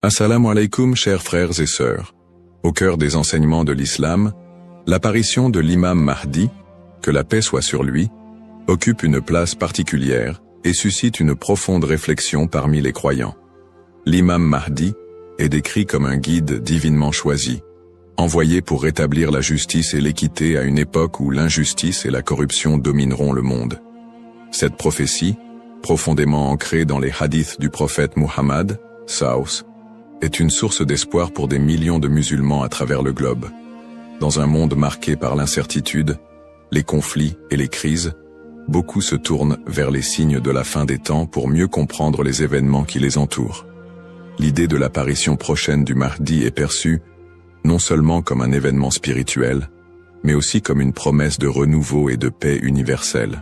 Assalamu alaikum, chers frères et sœurs. Au cœur des enseignements de l'islam, l'apparition de l'imam Mahdi, que la paix soit sur lui, occupe une place particulière et suscite une profonde réflexion parmi les croyants. L'imam Mahdi est décrit comme un guide divinement choisi, envoyé pour rétablir la justice et l'équité à une époque où l'injustice et la corruption domineront le monde. Cette prophétie, profondément ancrée dans les hadiths du prophète Muhammad, Saus, est une source d'espoir pour des millions de musulmans à travers le globe. Dans un monde marqué par l'incertitude, les conflits et les crises, beaucoup se tournent vers les signes de la fin des temps pour mieux comprendre les événements qui les entourent. L'idée de l'apparition prochaine du Mahdi est perçue non seulement comme un événement spirituel, mais aussi comme une promesse de renouveau et de paix universelle.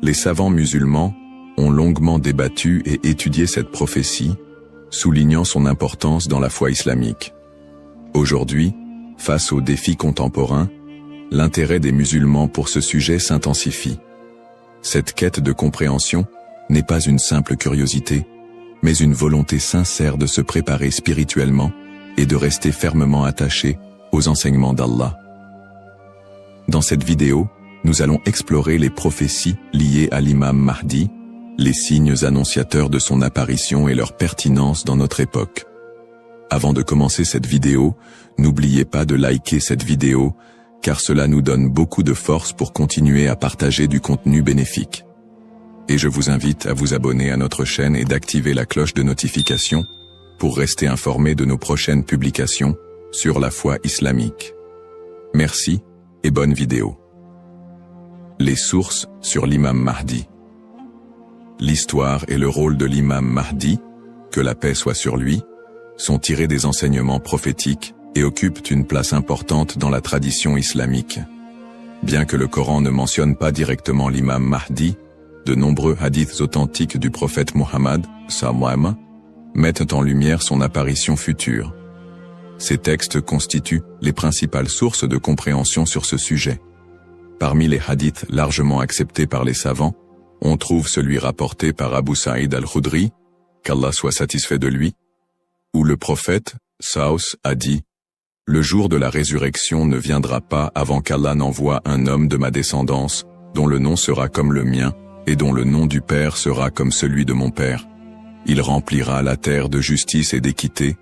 Les savants musulmans ont longuement débattu et étudié cette prophétie, soulignant son importance dans la foi islamique. Aujourd'hui, face aux défis contemporains, l'intérêt des musulmans pour ce sujet s'intensifie. Cette quête de compréhension n'est pas une simple curiosité, mais une volonté sincère de se préparer spirituellement et de rester fermement attaché aux enseignements d'Allah. Dans cette vidéo, nous allons explorer les prophéties liées à l'imam Mahdi, les signes annonciateurs de son apparition et leur pertinence dans notre époque. Avant de commencer cette vidéo, n'oubliez pas de liker cette vidéo, car cela nous donne beaucoup de force pour continuer à partager du contenu bénéfique. Et je vous invite à vous abonner à notre chaîne et d'activer la cloche de notification pour rester informé de nos prochaines publications sur la foi islamique. Merci et bonne vidéo. Les sources sur l'imam Mahdi. L'histoire et le rôle de l'imam Mahdi, que la paix soit sur lui, sont tirés des enseignements prophétiques et occupent une place importante dans la tradition islamique. Bien que le Coran ne mentionne pas directement l'imam Mahdi, de nombreux hadiths authentiques du prophète Muhammad, sallam, mettent en lumière son apparition future. Ces textes constituent les principales sources de compréhension sur ce sujet. Parmi les hadiths largement acceptés par les savants, on trouve celui rapporté par Abu Saïd al-Khudri, qu'Allah soit satisfait de lui, où le prophète, Saus, a dit « Le jour de la résurrection ne viendra pas avant qu'Allah n'envoie un homme de ma descendance, dont le nom sera comme le mien, et dont le nom du Père sera comme celui de mon Père. Il remplira la terre de justice et d'équité,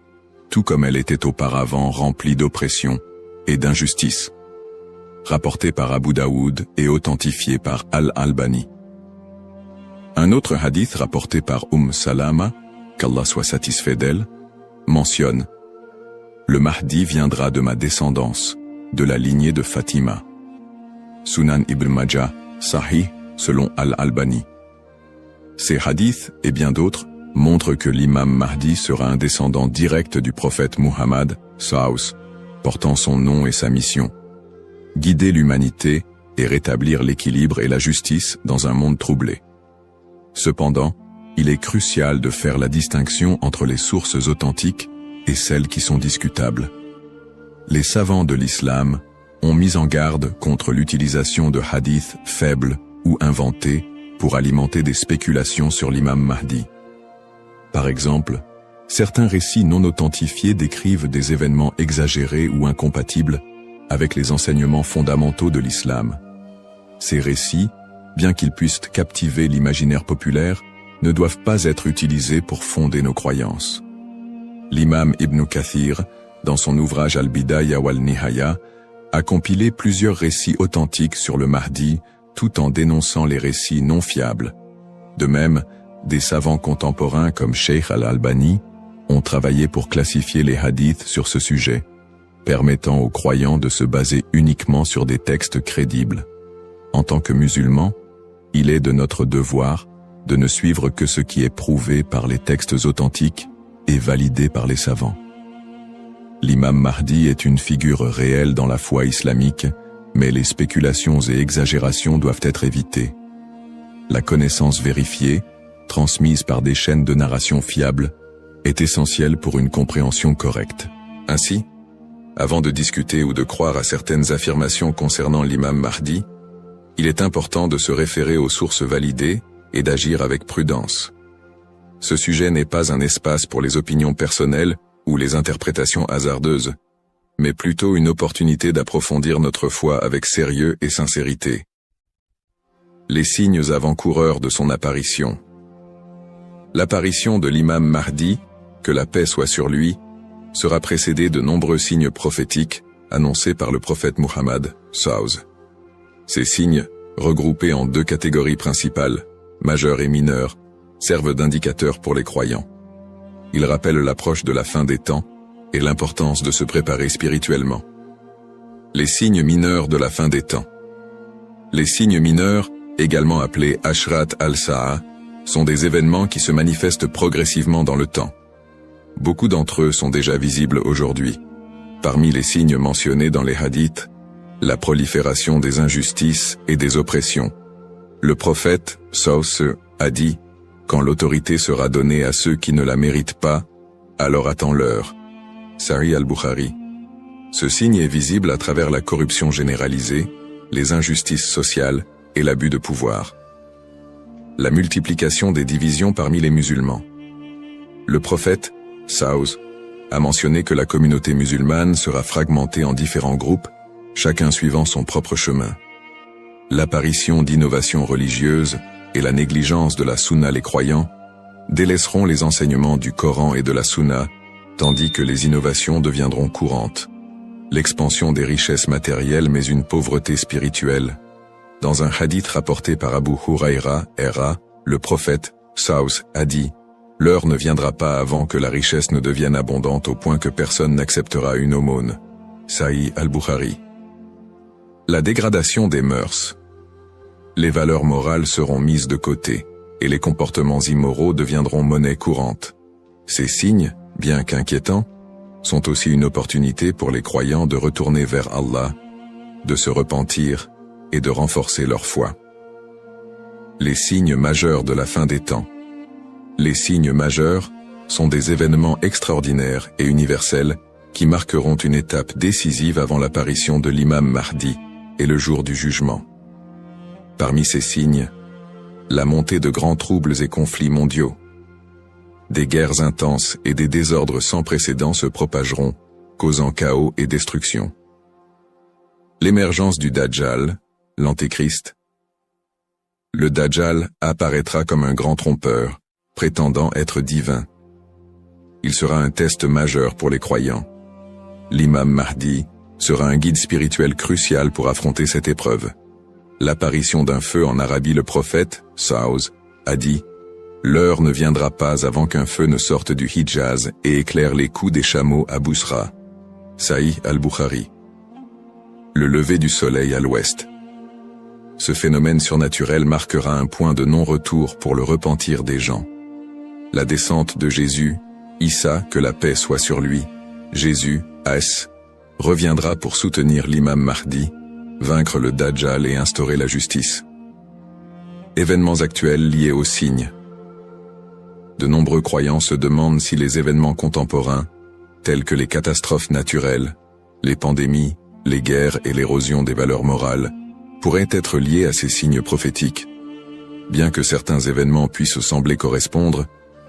tout comme elle était auparavant remplie d'oppression et d'injustice. » Rapporté par Abu Daoud et authentifié par Al-Albani. Un autre hadith rapporté par Salama, qu'Allah soit satisfait d'elle, mentionne « Le Mahdi viendra de ma descendance, de la lignée de Fatima. » Sunan Ibn Majah, Sahih, selon Al-Albani. Ces hadiths, et bien d'autres, montrent que l'imam Mahdi sera un descendant direct du prophète Muhammad, Saus, portant son nom et sa mission. Guider l'humanité et rétablir l'équilibre et la justice dans un monde troublé. Cependant, il est crucial de faire la distinction entre les sources authentiques et celles qui sont discutables. Les savants de l'islam ont mis en garde contre l'utilisation de hadiths faibles ou inventés pour alimenter des spéculations sur l'imam Mahdi. Par exemple, certains récits non authentifiés décrivent des événements exagérés ou incompatibles avec les enseignements fondamentaux de l'islam. Ces récits, bien qu'ils puissent captiver l'imaginaire populaire, ne doivent pas être utilisés pour fonder nos croyances. L'imam Ibn Kathir, dans son ouvrage Al-Bidaya wal-Nihaya, a compilé plusieurs récits authentiques sur le Mahdi, tout en dénonçant les récits non fiables. De même, des savants contemporains comme Sheikh Al-Albani ont travaillé pour classifier les hadiths sur ce sujet, permettant aux croyants de se baser uniquement sur des textes crédibles. En tant que musulmans, il est de notre devoir de ne suivre que ce qui est prouvé par les textes authentiques et validé par les savants. L'imam Mahdi est une figure réelle dans la foi islamique, mais les spéculations et exagérations doivent être évitées. La connaissance vérifiée, transmise par des chaînes de narration fiables, est essentielle pour une compréhension correcte. Ainsi, avant de discuter ou de croire à certaines affirmations concernant l'imam Mahdi, il est important de se référer aux sources validées et d'agir avec prudence. ce sujet n'est pas un espace pour les opinions personnelles ou les interprétations hasardeuses, mais plutôt une opportunité d'approfondir notre foi avec sérieux et sincérité. Les signes avant-coureurs de son apparition. L'apparition de l'imam Mahdi, que la paix soit sur lui, sera précédée de nombreux signes prophétiques annoncés par le prophète Muhammad, SAW. Ces signes, regroupés en deux catégories principales, majeurs et mineurs, servent d'indicateurs pour les croyants. Ils rappellent l'approche de la fin des temps et l'importance de se préparer spirituellement. Les signes mineurs de la fin des temps. Les signes mineurs, également appelés Ashrat al-Sa'a, sont des événements qui se manifestent progressivement dans le temps. Beaucoup d'entre eux sont déjà visibles aujourd'hui. Parmi les signes mentionnés dans les hadiths, la prolifération des injustices et des oppressions. Le prophète, SAW, a dit « Quand l'autorité sera donnée à ceux qui ne la méritent pas, alors attends l'heure ». Sahih al-Bukhari. Ce signe est visible à travers la corruption généralisée, les injustices sociales et l'abus de pouvoir. La multiplication des divisions parmi les musulmans. Le prophète, SAW, a mentionné que la communauté musulmane sera fragmentée en différents groupes, chacun suivant son propre chemin. L'apparition d'innovations religieuses et la négligence de la sunna les croyants délaisseront les enseignements du Coran et de la sunna, tandis que les innovations deviendront courantes. L'expansion des richesses matérielles mais une pauvreté spirituelle. Dans un hadith rapporté par Abu Huraira, le prophète, SAW, a dit « L'heure ne viendra pas avant que la richesse ne devienne abondante au point que personne n'acceptera une aumône. » Sahih al-Bukhari. La dégradation des mœurs. Les valeurs morales seront mises de côté, et les comportements immoraux deviendront monnaie courante. Ces signes, bien qu'inquiétants, sont aussi une opportunité pour les croyants de retourner vers Allah, de se repentir et de renforcer leur foi. Les signes majeurs de la fin des temps. Les signes majeurs sont des événements extraordinaires et universels qui marqueront une étape décisive avant l'apparition de l'imam Mahdi et le jour du jugement. Parmi ces signes, la montée de grands troubles et conflits mondiaux. Des guerres intenses et des désordres sans précédent se propageront, causant chaos et destruction. L'émergence du Dajjal, l'Antéchrist. Le Dajjal apparaîtra comme un grand trompeur, prétendant être divin. Il sera un test majeur pour les croyants. L'imam Mahdi sera un guide spirituel crucial pour affronter cette épreuve. L'apparition d'un feu en Arabie. Le prophète, SAW, a dit « L'heure ne viendra pas avant qu'un feu ne sorte du Hijaz et éclaire les coups des chameaux à Bousra. » Sahih al-Bukhari. Le lever du soleil à l'ouest. Ce phénomène surnaturel marquera un point de non-retour pour le repentir des gens. La descente de Jésus, Issa, que la paix soit sur lui, Jésus, As, reviendra pour soutenir l'imam Mahdi, vaincre le Dajjal et instaurer la justice. Événements actuels liés aux signes. De nombreux croyants se demandent si les événements contemporains, tels que les catastrophes naturelles, les pandémies, les guerres et l'érosion des valeurs morales, pourraient être liés à ces signes prophétiques. Bien que certains événements puissent sembler correspondre,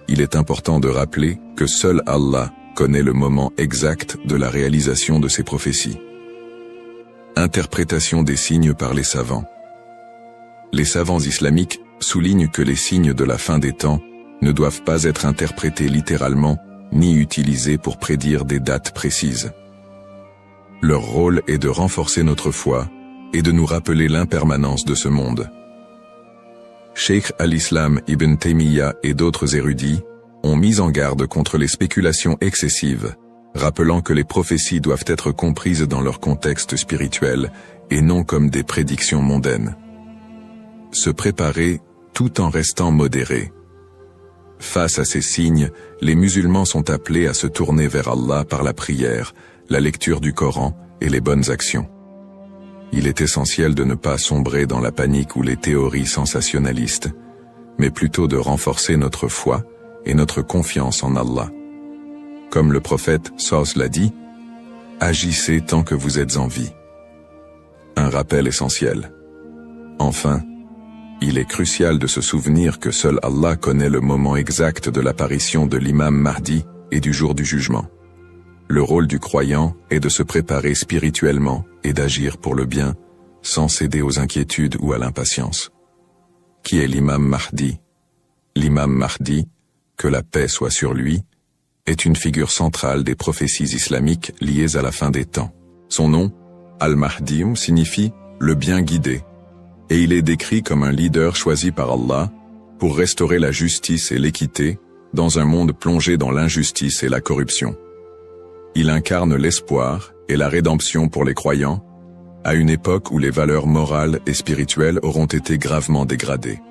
il est important de rappeler que seul Allah connaît le moment exact de la réalisation de ces prophéties. Interprétation des signes par les savants. Les savants islamiques soulignent que les signes de la fin des temps ne doivent pas être interprétés littéralement ni utilisés pour prédire des dates précises. Leur rôle est de renforcer notre foi et de nous rappeler l'impermanence de ce monde. Cheikh al-Islam Ibn Taymiyyah et d'autres érudits ont mis en garde contre les spéculations excessives, rappelant que les prophéties doivent être comprises dans leur contexte spirituel et non comme des prédictions mondaines. Se préparer tout en restant modéré. Face à ces signes, les musulmans sont appelés à se tourner vers Allah par la prière, la lecture du Coran et les bonnes actions. Il est essentiel de ne pas sombrer dans la panique ou les théories sensationnalistes, mais plutôt de renforcer notre foi et notre confiance en Allah. Comme le prophète SAW l'a dit, « Agissez tant que vous êtes en vie ». Un rappel essentiel. Enfin, Il est crucial de se souvenir que seul Allah connaît le moment exact de l'apparition de l'imam Mahdi et du jour du jugement. Le rôle du croyant est de se préparer spirituellement et d'agir pour le bien, sans céder aux inquiétudes ou à l'impatience. Qui est l'imam Mahdi? L'imam Mahdi, que la paix soit sur lui, est une figure centrale des prophéties islamiques liées à la fin des temps. Son nom, Al-Mahdi, signifie « le bien guidé », et il est décrit comme un leader choisi par Allah pour restaurer la justice et l'équité dans un monde plongé dans l'injustice et la corruption. Il incarne l'espoir et la rédemption pour les croyants, à une époque où les valeurs morales et spirituelles auront été gravement dégradées.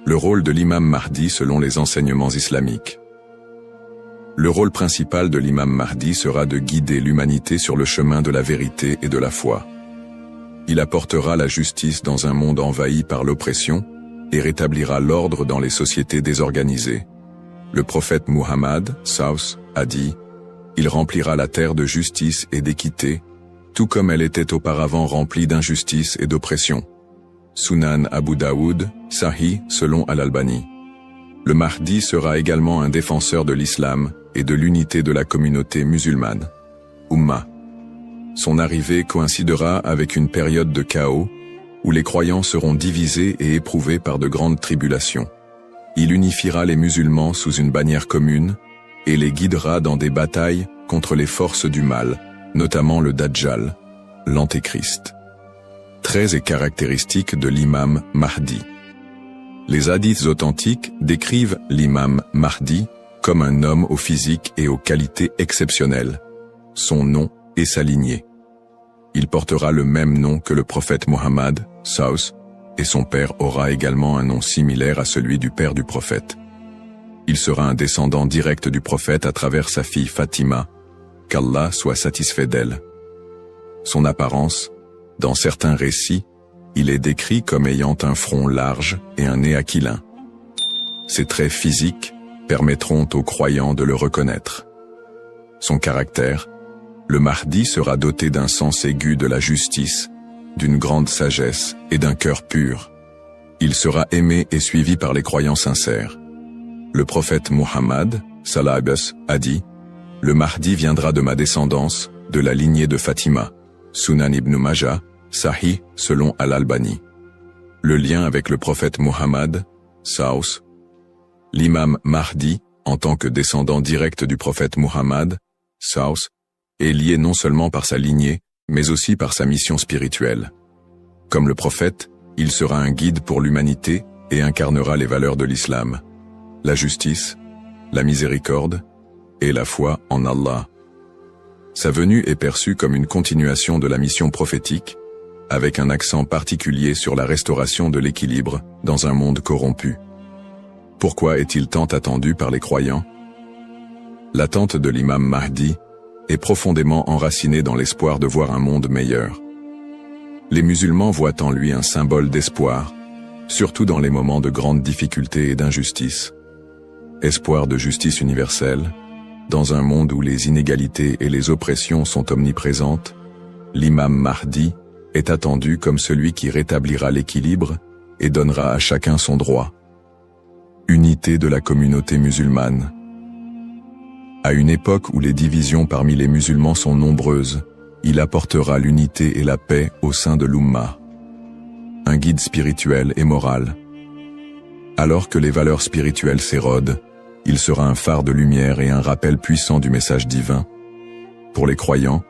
Le rôle de l'imam Mahdi selon les enseignements islamiques. Le rôle principal de l'imam Mahdi sera de guider l'humanité sur le chemin de la vérité et de la foi. Il apportera la justice dans un monde envahi par l'oppression et rétablira l'ordre dans les sociétés désorganisées. Le prophète Muhammad, Saus, a dit « Il remplira la terre de justice et d'équité, tout comme elle était auparavant remplie d'injustice et d'oppression. » Sunan Abu Daoud, Sahih, selon Al-Albani. Le Mahdi sera également un défenseur de l'islam et de l'unité de la communauté musulmane. Ummah. Son arrivée coïncidera avec une période de chaos, où les croyants seront divisés et éprouvés par de grandes tribulations. Il unifiera les musulmans sous une bannière commune, et les guidera dans des batailles contre les forces du mal, notamment le Dajjal, l'Antéchrist. Traits et caractéristiques de l'imam Mahdi. Les hadiths authentiques décrivent l'imam Mahdi comme un homme au physique et aux qualités exceptionnelles, son nom et sa lignée. Il portera le même nom que le prophète Mohammed, Saus, et son père aura également un nom similaire à celui du père du prophète. Il sera un descendant direct du prophète à travers sa fille Fatima, qu'Allah soit satisfait d'elle. Son apparence, dans certains récits, il est décrit comme ayant un front large et un nez aquilin. Ses traits physiques permettront aux croyants de le reconnaître. Son caractère, le Mahdi sera doté d'un sens aigu de la justice, d'une grande sagesse et d'un cœur pur. Il sera aimé et suivi par les croyants sincères. Le prophète Muhammad, sallallahu a dit « Le Mahdi viendra de ma descendance, de la lignée de Fatima. » Sunan ibn Majah, Sahih, selon Al-Albani. Le lien avec le prophète Muhammad, Saus. L'imam Mahdi, en tant que descendant direct du prophète Muhammad, Saus, est lié non seulement par sa lignée, mais aussi par sa mission spirituelle. Comme le prophète, il sera un guide pour l'humanité et incarnera les valeurs de l'islam, la justice, la miséricorde et la foi en Allah. Sa venue est perçue comme une continuation de la mission prophétique, avec un accent particulier sur la restauration de l'équilibre dans un monde corrompu. Pourquoi est-il tant attendu par les croyants? L'attente de l'imam Mahdi est profondément enracinée dans l'espoir de voir un monde meilleur. Les musulmans voient en lui un symbole d'espoir, surtout dans les moments de grandes difficultés et d'injustice. Espoir de justice universelle, dans un monde où les inégalités et les oppressions sont omniprésentes, l'imam Mahdi est attendu comme celui qui rétablira l'équilibre et donnera à chacun son droit. Unité de la communauté musulmane. À une époque où les divisions parmi les musulmans sont nombreuses, il apportera l'unité et la paix au sein de l'Ummah. Un guide spirituel et moral. Alors que les valeurs spirituelles s'érodent, il sera un phare de lumière et un rappel puissant du message divin. Pour les croyants,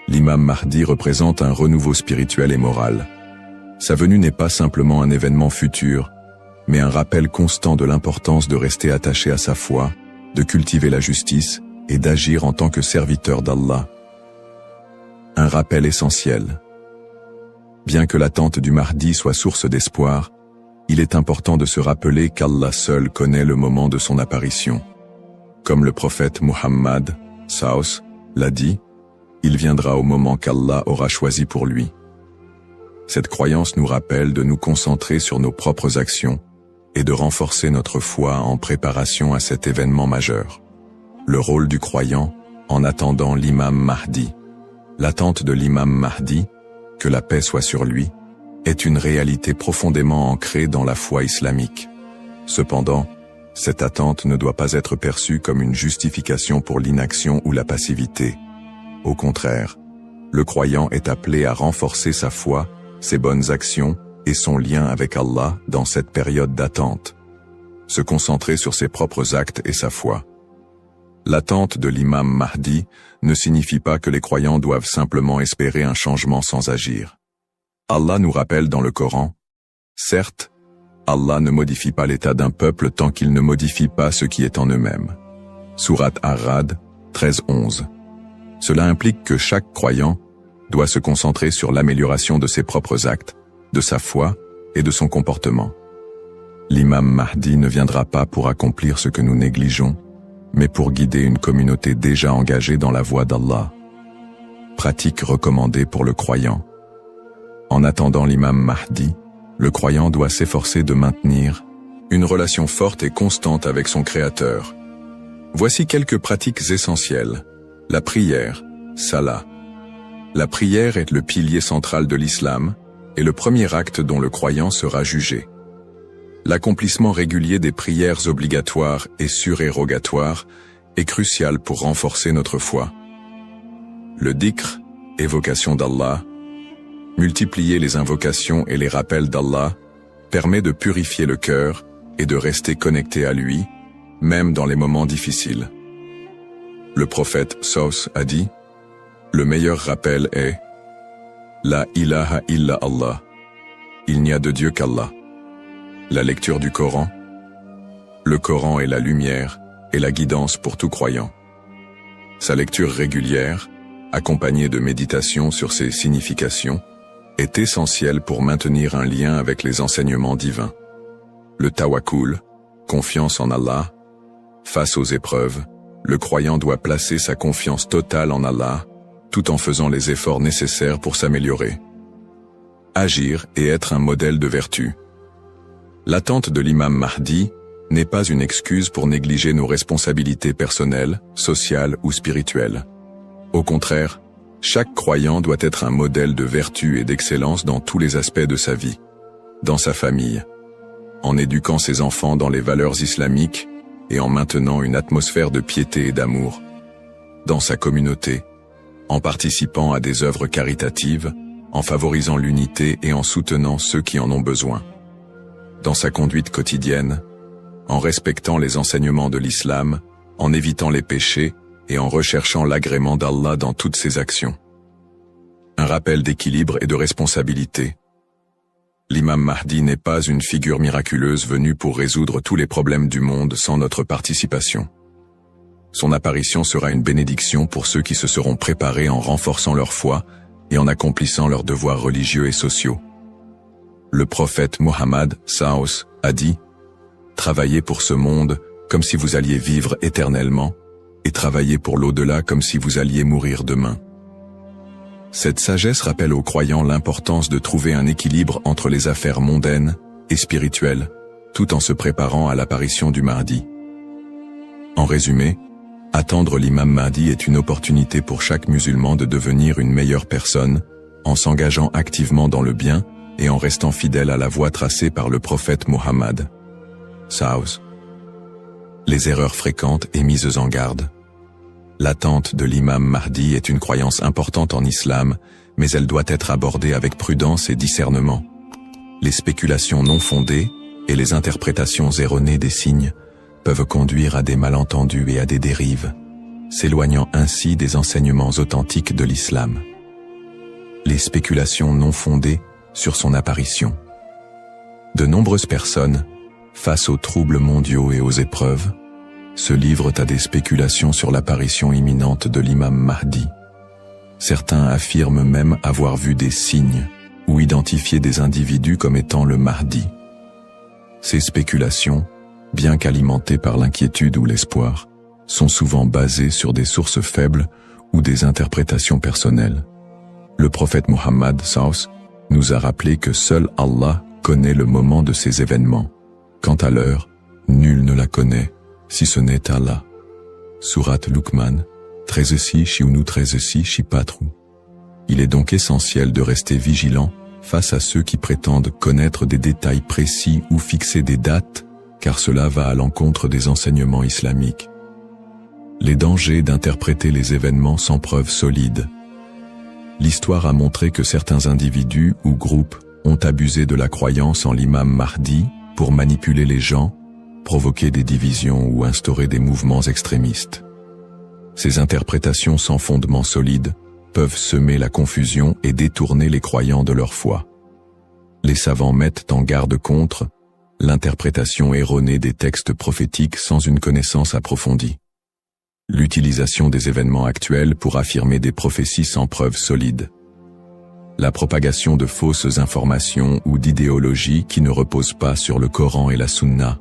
l'imam Mahdi représente un renouveau spirituel et moral. Sa venue n'est pas simplement un événement futur, mais un rappel constant de l'importance de rester attaché à sa foi, de cultiver la justice et d'agir en tant que serviteur d'Allah. Un rappel essentiel. Bien que l'attente du Mahdi soit source d'espoir, il est important de se rappeler qu'Allah seul connaît le moment de son apparition. Comme le prophète Muhammad, Saus, l'a dit, il viendra au moment qu'Allah aura choisi pour lui. Cette croyance nous rappelle de nous concentrer sur nos propres actions et de renforcer notre foi en préparation à cet événement majeur. Le rôle du croyant en attendant l'imam Mahdi. L'attente de l'imam Mahdi, que la paix soit sur lui, est une réalité profondément ancrée dans la foi islamique. Cependant, cette attente ne doit pas être perçue comme une justification pour l'inaction ou la passivité. Au contraire, le croyant est appelé à renforcer sa foi, ses bonnes actions et son lien avec Allah dans cette période d'attente. Se concentrer sur ses propres actes et sa foi. L'attente de l'imam Mahdi ne signifie pas que les croyants doivent simplement espérer un changement sans agir. Allah nous rappelle dans le Coran, « Certes, Allah ne modifie pas l'état d'un peuple tant qu'il ne modifie pas ce qui est en eux-mêmes. » Sourate Ar-Ra'd 13-11. Cela implique que chaque croyant doit se concentrer sur l'amélioration de ses propres actes, de sa foi et de son comportement. L'imam Mahdi ne viendra pas pour accomplir ce que nous négligeons, mais pour guider une communauté déjà engagée dans la voie d'Allah. Pratique recommandée pour le croyant. En attendant l'imam Mahdi, le croyant doit s'efforcer de maintenir une relation forte et constante avec son Créateur. Voici quelques pratiques essentielles. La prière, salah. La prière est le pilier central de l'islam et le premier acte dont le croyant sera jugé. L'accomplissement régulier des prières obligatoires et surérogatoires est crucial pour renforcer notre foi. Le dhikr, évocation d'Allah, multiplier les invocations et les rappels d'Allah, permet de purifier le cœur et de rester connecté à lui, même dans les moments difficiles. Le prophète Saus a dit, « Le meilleur rappel est « La ilaha illa Allah » Il n'y a de Dieu qu'Allah. La lecture du Coran. Le Coran est la lumière et la guidance pour tout croyant. Sa lecture régulière, accompagnée de méditation sur ses significations, est essentielle pour maintenir un lien avec les enseignements divins. Le tawakkul, confiance en Allah. Face aux épreuves, le croyant doit placer sa confiance totale en Allah, tout en faisant les efforts nécessaires pour s'améliorer. Agir et être un modèle de vertu. L'attente de l'imam Mahdi n'est pas une excuse pour négliger nos responsabilités personnelles, sociales ou spirituelles. Au contraire, chaque croyant doit être un modèle de vertu et d'excellence dans tous les aspects de sa vie. Dans sa famille, en éduquant ses enfants dans les valeurs islamiques et en maintenant une atmosphère de piété et d'amour. Dans sa communauté, en participant à des œuvres caritatives, en favorisant l'unité et en soutenant ceux qui en ont besoin. Dans sa conduite quotidienne, en respectant les enseignements de l'islam, en évitant les péchés et en recherchant l'agrément d'Allah dans toutes ses actions. Un rappel d'équilibre et de responsabilité. L'imam Mahdi n'est pas une figure miraculeuse venue pour résoudre tous les problèmes du monde sans notre participation. Son apparition sera une bénédiction pour ceux qui se seront préparés en renforçant leur foi et en accomplissant leurs devoirs religieux et sociaux. Le prophète Mohammed Saus a dit « Travaillez pour ce monde comme si vous alliez vivre éternellement, et travaillez pour l'au-delà comme si vous alliez mourir demain. » Cette sagesse rappelle aux croyants l'importance de trouver un équilibre entre les affaires mondaines et spirituelles, tout en se préparant à l'apparition du Mahdi. En résumé, attendre l'imam Mahdi est une opportunité pour chaque musulman de devenir une meilleure personne, en s'engageant activement dans le bien et en restant fidèle à la voie tracée par le prophète Mohammed. Saus. Les erreurs fréquentes et mises en garde. L'attente de l'imam Mahdi est une croyance importante en islam, mais elle doit être abordée avec prudence et discernement. Les spéculations non fondées et les interprétations erronées des signes peuvent conduire à des malentendus et à des dérives, s'éloignant ainsi des enseignements authentiques de l'islam. Les spéculations non fondées sur son apparition. De nombreuses personnes, face aux troubles mondiaux et aux épreuves, se livrent à des spéculations sur l'apparition imminente de l'imam Mahdi. Certains affirment même avoir vu des signes ou identifié des individus comme étant le Mahdi. Ces spéculations, bien qu'alimentées par l'inquiétude ou l'espoir, sont souvent basées sur des sources faibles ou des interprétations personnelles. Le prophète Mohammed Saus nous a rappelé que seul Allah connaît le moment de ces événements. Quant à l'heure, nul ne la connaît, si ce n'est Allah. Sourate Luqman, 13-6 Shiunu 13-6 Shipatru. Il est donc essentiel de rester vigilant face à ceux qui prétendent connaître des détails précis ou fixer des dates, car cela va à l'encontre des enseignements islamiques. Les dangers d'interpréter les événements sans preuves solides. L'histoire a montré que certains individus ou groupes ont abusé de la croyance en l'imam Mahdi pour manipuler les gens, provoquer des divisions ou instaurer des mouvements extrémistes. Ces interprétations sans fondement solide peuvent semer la confusion et détourner les croyants de leur foi. Les savants mettent en garde contre l'interprétation erronée des textes prophétiques sans une connaissance approfondie. L'utilisation des événements actuels pour affirmer des prophéties sans preuves solides. La propagation de fausses informations ou d'idéologies qui ne reposent pas sur le Coran et la Sunna.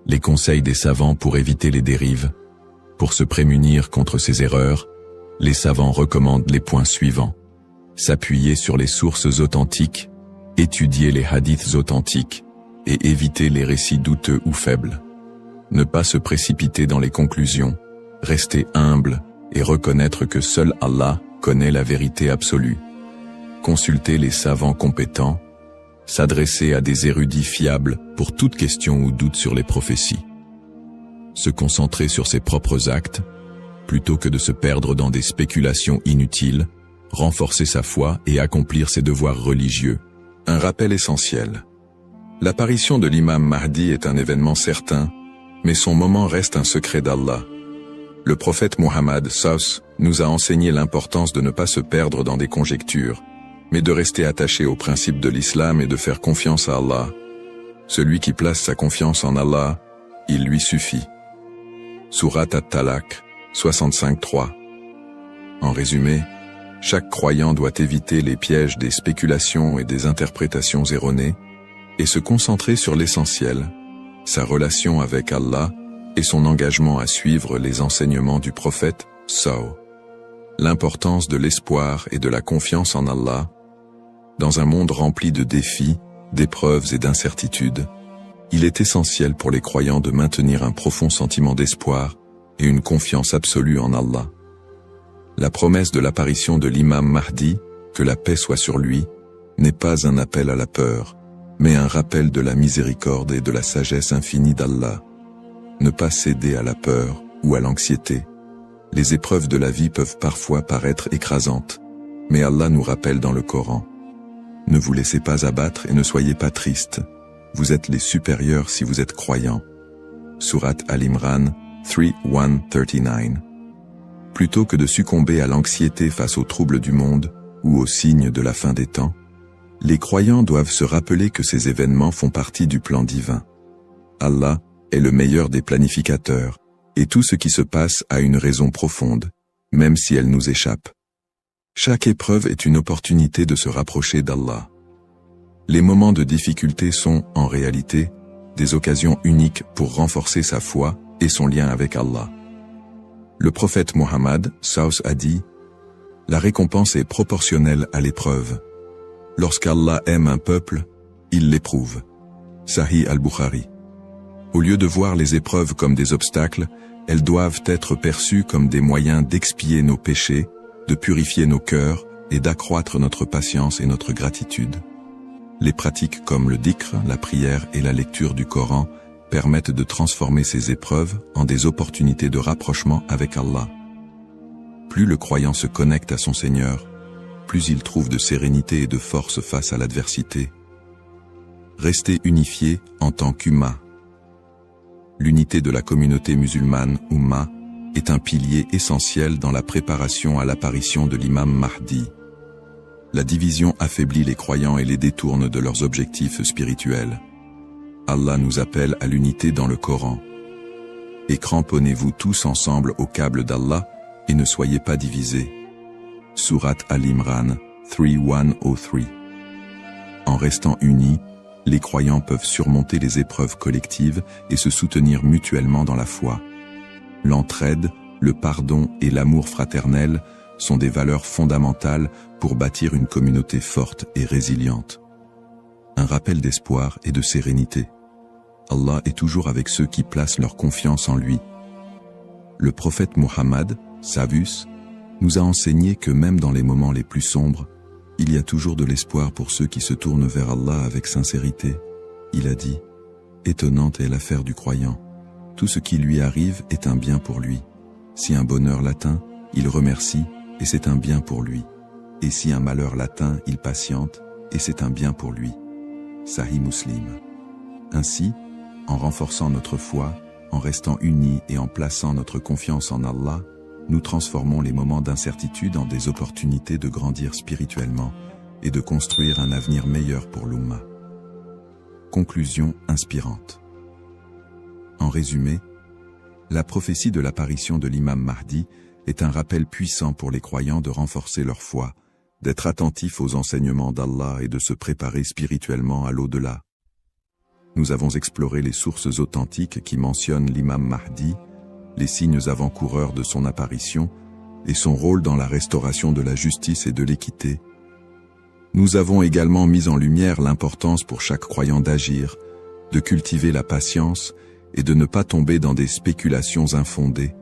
Les conseils des savants pour éviter les dérives. Pour se prémunir contre ces erreurs, les savants recommandent les points suivants. S'appuyer sur les sources authentiques, étudier les hadiths authentiques, et éviter les récits douteux ou faibles. Ne pas se précipiter dans les conclusions, rester humble et reconnaître que seul Allah connaît la vérité absolue. Consulter les savants compétents, s'adresser à des érudits fiables pour toute question ou doute sur les prophéties. Se concentrer sur ses propres actes, plutôt que de se perdre dans des spéculations inutiles, renforcer sa foi et accomplir ses devoirs religieux. Un rappel essentiel. L'apparition de l'imam Mahdi est un événement certain, mais son moment reste un secret d'Allah. Le prophète Muhammad SAW nous a enseigné l'importance de ne pas se perdre dans des conjectures, mais de rester attaché aux principes de l'islam et de faire confiance à Allah. Celui qui place sa confiance en Allah, il lui suffit. Surat At-Talaq, 65-3. En résumé, chaque croyant doit éviter les pièges des spéculations et des interprétations erronées, et se concentrer sur l'essentiel, sa relation avec Allah et son engagement à suivre les enseignements du prophète SAW. L'importance de l'espoir et de la confiance en Allah. Dans un monde rempli de défis, d'épreuves et d'incertitudes, il est essentiel pour les croyants de maintenir un profond sentiment d'espoir et une confiance absolue en Allah. La promesse de l'apparition de l'imam Mahdi, que la paix soit sur lui, n'est pas un appel à la peur, mais un rappel de la miséricorde et de la sagesse infinie d'Allah. Ne pas céder à la peur ou à l'anxiété. Les épreuves de la vie peuvent parfois paraître écrasantes, mais Allah nous rappelle dans le Coran. Ne vous laissez pas abattre et ne soyez pas tristes. Vous êtes les supérieurs si vous êtes croyants. Surat Al-Imran 3:139. Plutôt que de succomber à l'anxiété face aux troubles du monde ou aux signes de la fin des temps, les croyants doivent se rappeler que ces événements font partie du plan divin. Allah est le meilleur des planificateurs, et tout ce qui se passe a une raison profonde, même si elle nous échappe. Chaque épreuve est une opportunité de se rapprocher d'Allah. Les moments de difficulté sont, en réalité, des occasions uniques pour renforcer sa foi et son lien avec Allah. Le prophète Muhammad SAW a dit « La récompense est proportionnelle à l'épreuve. Lorsqu'Allah aime un peuple, il l'éprouve. » Sahih al-Bukhari. Au lieu de voir les épreuves comme des obstacles, elles doivent être perçues comme des moyens d'expier nos péchés, de purifier nos cœurs et d'accroître notre patience et notre gratitude. Les pratiques comme le dhikr, la prière et la lecture du Coran permettent de transformer ces épreuves en des opportunités de rapprochement avec Allah. Plus le croyant se connecte à son Seigneur, plus il trouve de sérénité et de force face à l'adversité. Rester unifié en tant qu'Umma. L'unité de la communauté musulmane, Umma, est un pilier essentiel dans la préparation à l'apparition de l'imam Mahdi. La division affaiblit les croyants et les détourne de leurs objectifs spirituels. Allah nous appelle à l'unité dans le Coran. Et cramponnez-vous tous ensemble au câble d'Allah et ne soyez pas divisés. Surat Al-Imran 3:103. En restant unis, les croyants peuvent surmonter les épreuves collectives et se soutenir mutuellement dans la foi. L'entraide, le pardon et l'amour fraternel sont des valeurs fondamentales pour bâtir une communauté forte et résiliente. Un rappel d'espoir et de sérénité. Allah est toujours avec ceux qui placent leur confiance en lui. Le prophète Muhammad, Savus, nous a enseigné que même dans les moments les plus sombres, Il y a toujours de l'espoir pour ceux qui se tournent vers Allah avec sincérité. Il a dit, étonnante est l'affaire du croyant. Tout ce qui lui arrive est un bien pour lui. Si un bonheur l'atteint, il remercie, et c'est un bien pour lui. Et si un malheur l'atteint, il patiente, et c'est un bien pour lui. Sahih Muslim. Ainsi, en renforçant notre foi, en restant unis et en plaçant notre confiance en Allah, nous transformons les moments d'incertitude en des opportunités de grandir spirituellement et de construire un avenir meilleur pour l'Ummah. Conclusion inspirante. En résumé, la prophétie de l'apparition de l'imam Mahdi est un rappel puissant pour les croyants de renforcer leur foi, d'être attentifs aux enseignements d'Allah et de se préparer spirituellement à l'au-delà. Nous avons exploré les sources authentiques qui mentionnent l'imam Mahdi, les signes avant-coureurs de son apparition et son rôle dans la restauration de la justice et de l'équité. Nous avons également mis en lumière l'importance pour chaque croyant d'agir, de cultiver la patience et de ne pas tomber dans des spéculations infondées.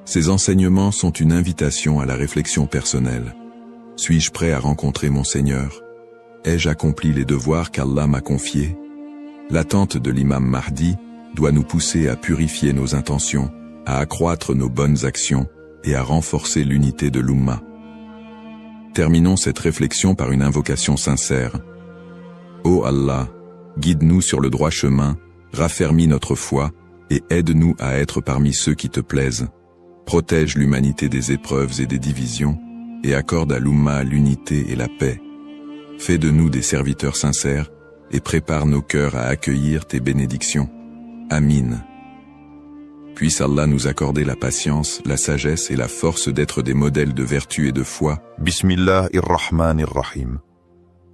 Ces enseignements sont une invitation à la réflexion personnelle. Suis-je prêt à rencontrer mon Seigneur? Ai-je accompli les devoirs qu'Allah m'a confiés? L'attente de l'imam Mahdi doit nous pousser à purifier nos intentions, à accroître nos bonnes actions et à renforcer l'unité de l'Ummah. Terminons cette réflexion par une invocation sincère. Ô Allah, guide-nous sur le droit chemin, raffermis notre foi et aide-nous à être parmi ceux qui te plaisent. Protège l'humanité des épreuves et des divisions et accorde à l'Ummah l'unité et la paix. Fais de nous des serviteurs sincères et prépare nos cœurs à accueillir tes bénédictions. Amin. Puisse Allah nous accorder la patience, la sagesse et la force d'être des modèles de vertu et de foi. Bismillahirrahmanirrahim.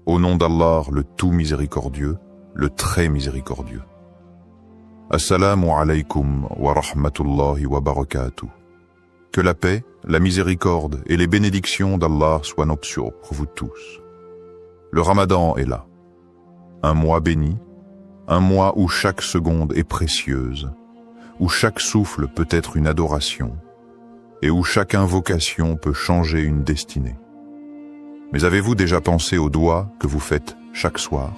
Au nom d'Allah, le tout miséricordieux, le très miséricordieux. Assalamu alaykum wa rahmatullahi wa barakatuh. Que la paix, la miséricorde et les bénédictions d'Allah soient nuptiaux pour vous tous. Le Ramadan est là. Un mois béni, un mois où chaque seconde est précieuse, où chaque souffle peut être une adoration, et où chaque invocation peut changer une destinée. Mais avez-vous déjà pensé aux doigts que vous faites chaque soir?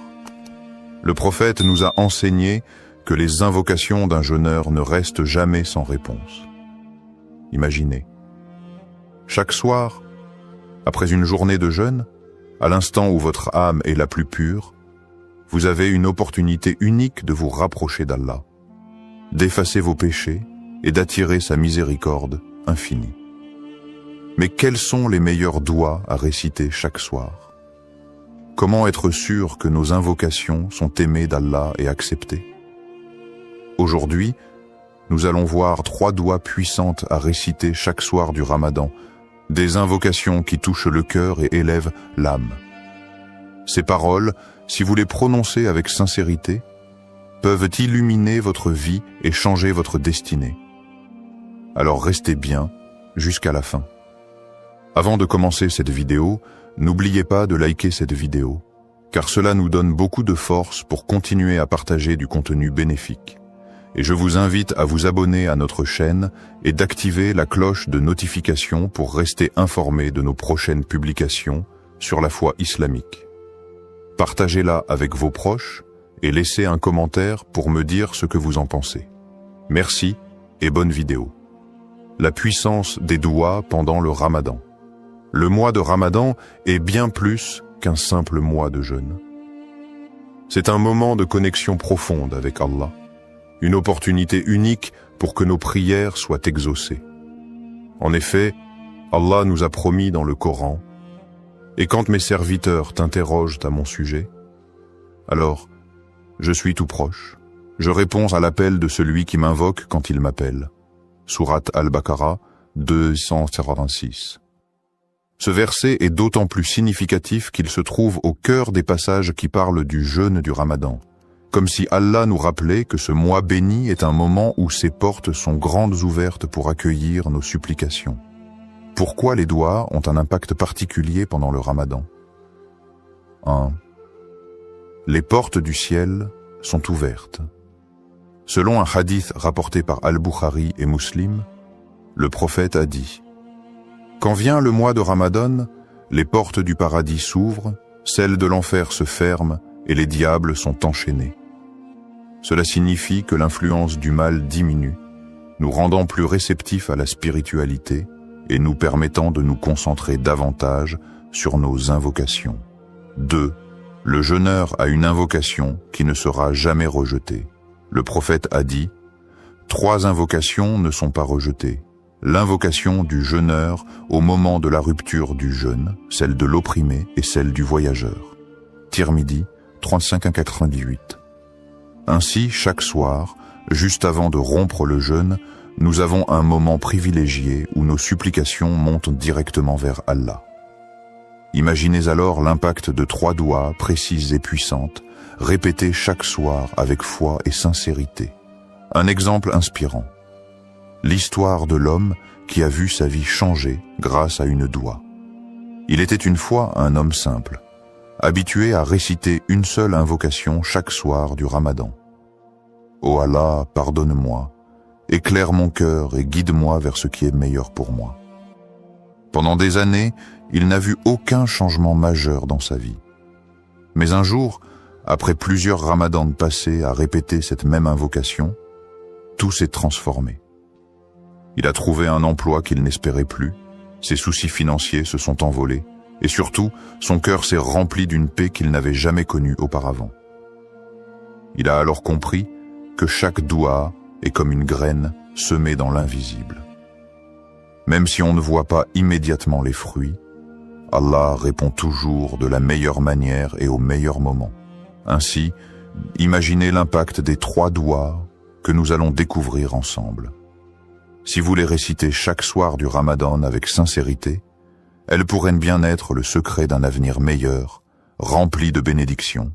Le prophète nous a enseigné que les invocations d'un jeûneur ne restent jamais sans réponse. Imaginez. Chaque soir, après une journée de jeûne, à l'instant où votre âme est la plus pure, vous avez une opportunité unique de vous rapprocher d'Allah, d'effacer vos péchés et d'attirer sa miséricorde infinie. Mais quels sont les meilleurs doigts à réciter chaque soir? Comment être sûr que nos invocations sont aimées d'Allah et acceptées? Aujourd'hui, nous allons voir 3 doigts puissantes à réciter chaque soir du Ramadan, des invocations qui touchent le cœur et élèvent l'âme. Ces paroles, si vous les prononcez avec sincérité, peuvent illuminer votre vie et changer votre destinée. Alors restez bien jusqu'à la fin. Avant de commencer cette vidéo, n'oubliez pas de liker cette vidéo, car cela nous donne beaucoup de force pour continuer à partager du contenu bénéfique. Et je vous invite à vous abonner à notre chaîne et d'activer la cloche de notification pour rester informé de nos prochaines publications sur la foi islamique. Partagez-la avec vos proches et laissez un commentaire pour me dire ce que vous en pensez. Merci et bonne vidéo. La puissance des doigts pendant le Ramadan. Le mois de Ramadan est bien plus qu'un simple mois de jeûne. C'est un moment de connexion profonde avec Allah, une opportunité unique pour que nos prières soient exaucées. En effet, Allah nous a promis dans le Coran: « Et quand mes serviteurs t'interrogent à mon sujet, alors je suis tout proche, je réponds à l'appel de celui qui m'invoque quand il m'appelle. » Sourate Al-Baqarah 246. Ce verset est d'autant plus significatif qu'il se trouve au cœur des passages qui parlent du jeûne du Ramadan, comme si Allah nous rappelait que ce mois béni est un moment où ses portes sont grandes ouvertes pour accueillir nos supplications. Pourquoi les doigts ont un impact particulier pendant le Ramadan? 1. Les portes du ciel sont ouvertes. Selon un hadith rapporté par Al-Bukhari et Muslim, le prophète a dit: « Quand vient le mois de Ramadan, les portes du paradis s'ouvrent, celles de l'enfer se ferment et les diables sont enchaînés. Cela signifie que l'influence du mal diminue, nous rendant plus réceptifs à la spiritualité et nous permettant de nous concentrer davantage sur nos invocations. 2. Le jeûneur a une invocation qui ne sera jamais rejetée. Le prophète a dit « 3 invocations ne sont pas rejetées. L'invocation du jeûneur au moment de la rupture du jeûne, celle de l'opprimé et celle du voyageur. » Tirmidhi, 35-98. Ainsi, chaque soir, juste avant de rompre le jeûne, nous avons un moment privilégié où nos supplications montent directement vers Allah. Imaginez alors l'impact de 3 doigts précises et puissantes, répétées chaque soir avec foi et sincérité. Un exemple inspirant. L'histoire de l'homme qui a vu sa vie changer grâce à une doua. Il était une fois un homme simple, habitué à réciter une seule invocation chaque soir du Ramadan. « Ô Allah, pardonne-moi, éclaire mon cœur et guide-moi vers ce qui est meilleur pour moi. » Pendant des années, il n'a vu aucun changement majeur dans sa vie. Mais un jour, après plusieurs ramadans passés à répéter cette même invocation, tout s'est transformé. Il a trouvé un emploi qu'il n'espérait plus, ses soucis financiers se sont envolés, et surtout, son cœur s'est rempli d'une paix qu'il n'avait jamais connue auparavant. Il a alors compris que chaque doua est comme une graine semée dans l'invisible. Même si on ne voit pas immédiatement les fruits, Allah répond toujours de la meilleure manière et au meilleur moment. Ainsi, imaginez l'impact des 3 douas que nous allons découvrir ensemble. Si vous les récitez chaque soir du Ramadan avec sincérité, elles pourraient bien être le secret d'un avenir meilleur, rempli de bénédictions.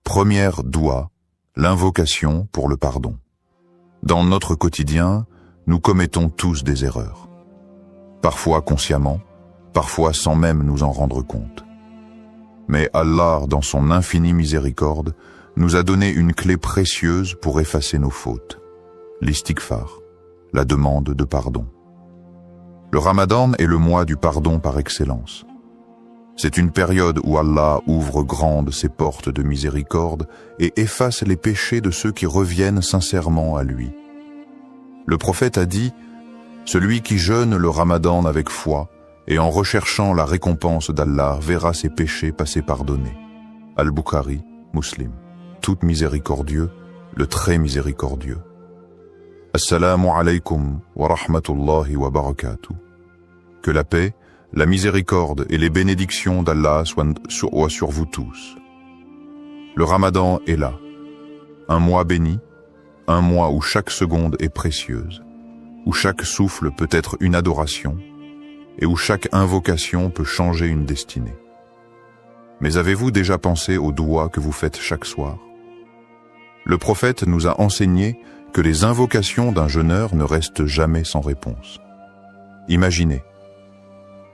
Première doua, l'invocation pour le pardon. Dans notre quotidien, nous commettons tous des erreurs. Parfois consciemment, parfois sans même nous en rendre compte. Mais Allah, dans son infinie miséricorde, nous a donné une clé précieuse pour effacer nos fautes. L'istighfar, la demande de pardon. Le Ramadan est le mois du pardon par excellence. C'est une période où Allah ouvre grandes ses portes de miséricorde et efface les péchés de ceux qui reviennent sincèrement à lui. Le prophète a dit « Celui qui jeûne le Ramadan avec foi et en recherchant la récompense d'Allah verra ses péchés passer pardonnés. » Al-Bukhari, Muslim. Tout miséricordieux, le très miséricordieux. Assalamu alaykum wa rahmatullahi wa barakatuh. Que la paix, la miséricorde et les bénédictions d'Allah soient sur vous tous. Le Ramadan est là, un mois béni, un mois où chaque seconde est précieuse, où chaque souffle peut être une adoration et où chaque invocation peut changer une destinée. Mais avez-vous déjà pensé aux doigts que vous faites chaque soir? Le prophète nous a enseigné que les invocations d'un jeûneur ne restent jamais sans réponse. Imaginez,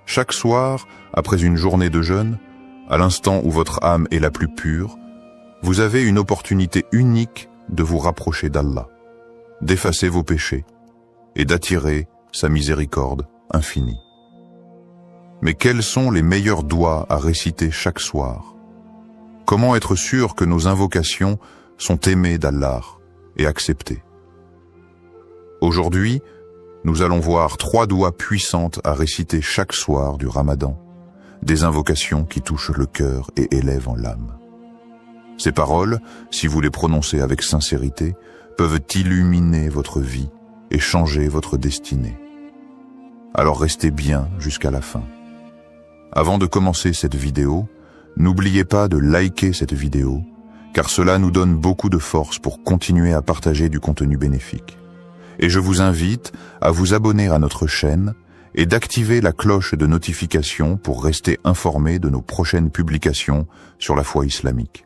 chaque soir, après une journée de jeûne, à l'instant où votre âme est la plus pure, vous avez une opportunité unique de vous rapprocher d'Allah, d'effacer vos péchés et d'attirer sa miséricorde infinie. Mais quels sont les meilleurs doigts à réciter chaque soir? Comment être sûr que nos invocations sont aimées d'Allah et acceptées? Aujourd'hui, nous allons voir 3 doigts puissantes à réciter chaque soir du Ramadan, des invocations qui touchent le cœur et élèvent l'âme. Ces paroles, si vous les prononcez avec sincérité, peuvent illuminer votre vie et changer votre destinée. Alors restez bien jusqu'à la fin. Avant de commencer cette vidéo, n'oubliez pas de liker cette vidéo, car cela nous donne beaucoup de force pour continuer à partager du contenu bénéfique. Et je vous invite à vous abonner à notre chaîne et d'activer la cloche de notification pour rester informé de nos prochaines publications sur la foi islamique.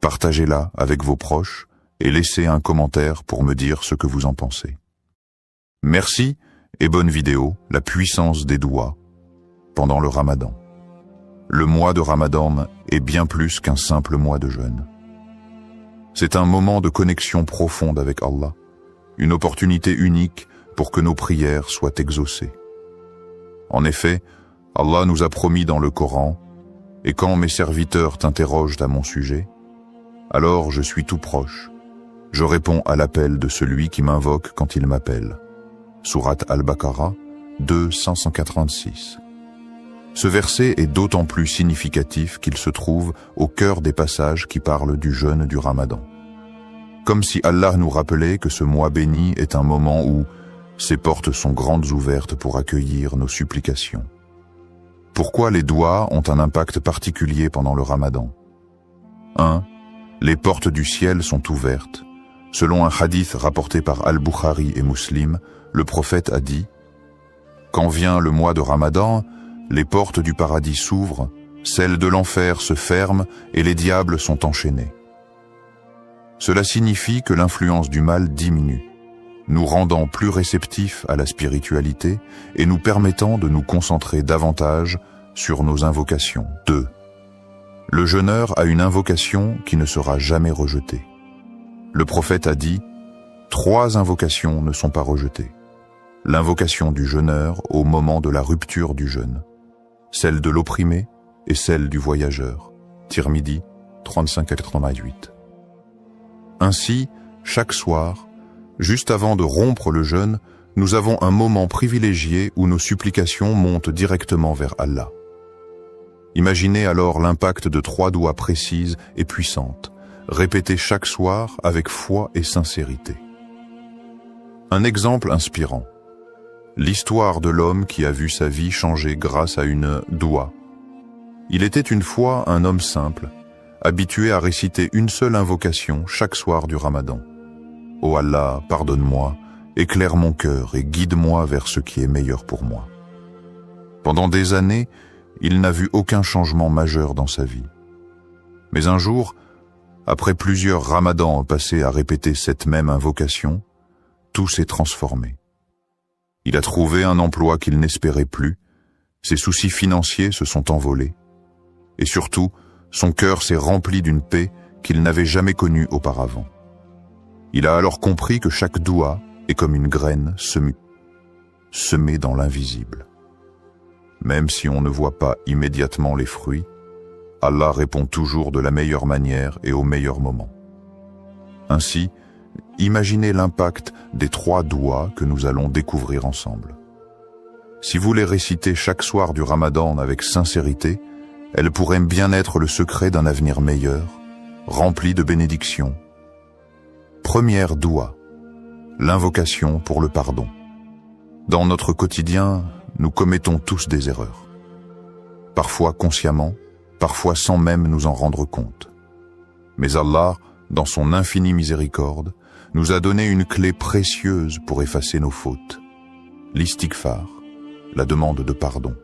Partagez-la avec vos proches et laissez un commentaire pour me dire ce que vous en pensez. Merci et bonne vidéo, la puissance des doigts pendant le Ramadan. Le mois de Ramadan est bien plus qu'un simple mois de jeûne. C'est un moment de connexion profonde avec Allah, une opportunité unique pour que nos prières soient exaucées. En effet, Allah nous a promis dans le Coran, « Et quand mes serviteurs t'interrogent à mon sujet, alors je suis tout proche. Je réponds à l'appel de celui qui m'invoque quand il m'appelle. » Sourate Al-Baqarah 2:186. Ce verset est d'autant plus significatif qu'il se trouve au cœur des passages qui parlent du jeûne du Ramadan. Comme si Allah nous rappelait que ce mois béni est un moment où ses portes sont grandes ouvertes pour accueillir nos supplications. Pourquoi les doigts ont un impact particulier pendant le Ramadan? 1. Les portes du ciel sont ouvertes. Selon un hadith rapporté par Al-Bukhari et Muslim, le prophète a dit « Quand vient le mois de Ramadan, les portes du paradis s'ouvrent, celles de l'enfer se ferment et les diables sont enchaînés. » Cela signifie que l'influence du mal diminue, nous rendant plus réceptifs à la spiritualité et nous permettant de nous concentrer davantage sur nos invocations. 2. Le jeûneur a une invocation qui ne sera jamais rejetée. Le prophète a dit « 3 invocations ne sont pas rejetées. L'invocation du jeûneur au moment de la rupture du jeûne, celle de l'opprimé et celle du voyageur. » Tirmidhi 35-88. Ainsi, chaque soir, juste avant de rompre le jeûne, nous avons un moment privilégié où nos supplications montent directement vers Allah. Imaginez alors l'impact de 3 doigts précises et puissantes, répétées chaque soir avec foi et sincérité. Un exemple inspirant. L'histoire de l'homme qui a vu sa vie changer grâce à une doua. Il était une fois un homme simple, habitué à réciter une seule invocation chaque soir du Ramadan. « Ô Allah, pardonne-moi, éclaire mon cœur et guide-moi vers ce qui est meilleur pour moi. » Pendant des années, il n'a vu aucun changement majeur dans sa vie. Mais un jour, après plusieurs ramadans passés à répéter cette même invocation, tout s'est transformé. Il a trouvé un emploi qu'il n'espérait plus, ses soucis financiers se sont envolés, et surtout, son cœur s'est rempli d'une paix qu'il n'avait jamais connue auparavant. Il a alors compris que chaque doua est comme une graine semée dans l'invisible. Même si on ne voit pas immédiatement les fruits, Allah répond toujours de la meilleure manière et au meilleur moment. Ainsi, imaginez l'impact des 3 douas que nous allons découvrir ensemble. Si vous les récitez chaque soir du Ramadan avec sincérité, elles pourraient bien être le secret d'un avenir meilleur, rempli de bénédictions. Première doua, l'invocation pour le pardon. Dans notre quotidien, nous commettons tous des erreurs. Parfois consciemment, parfois sans même nous en rendre compte. Mais Allah, dans son infinie miséricorde, nous a donné une clé précieuse pour effacer nos fautes. L'istighfar, la demande de pardon.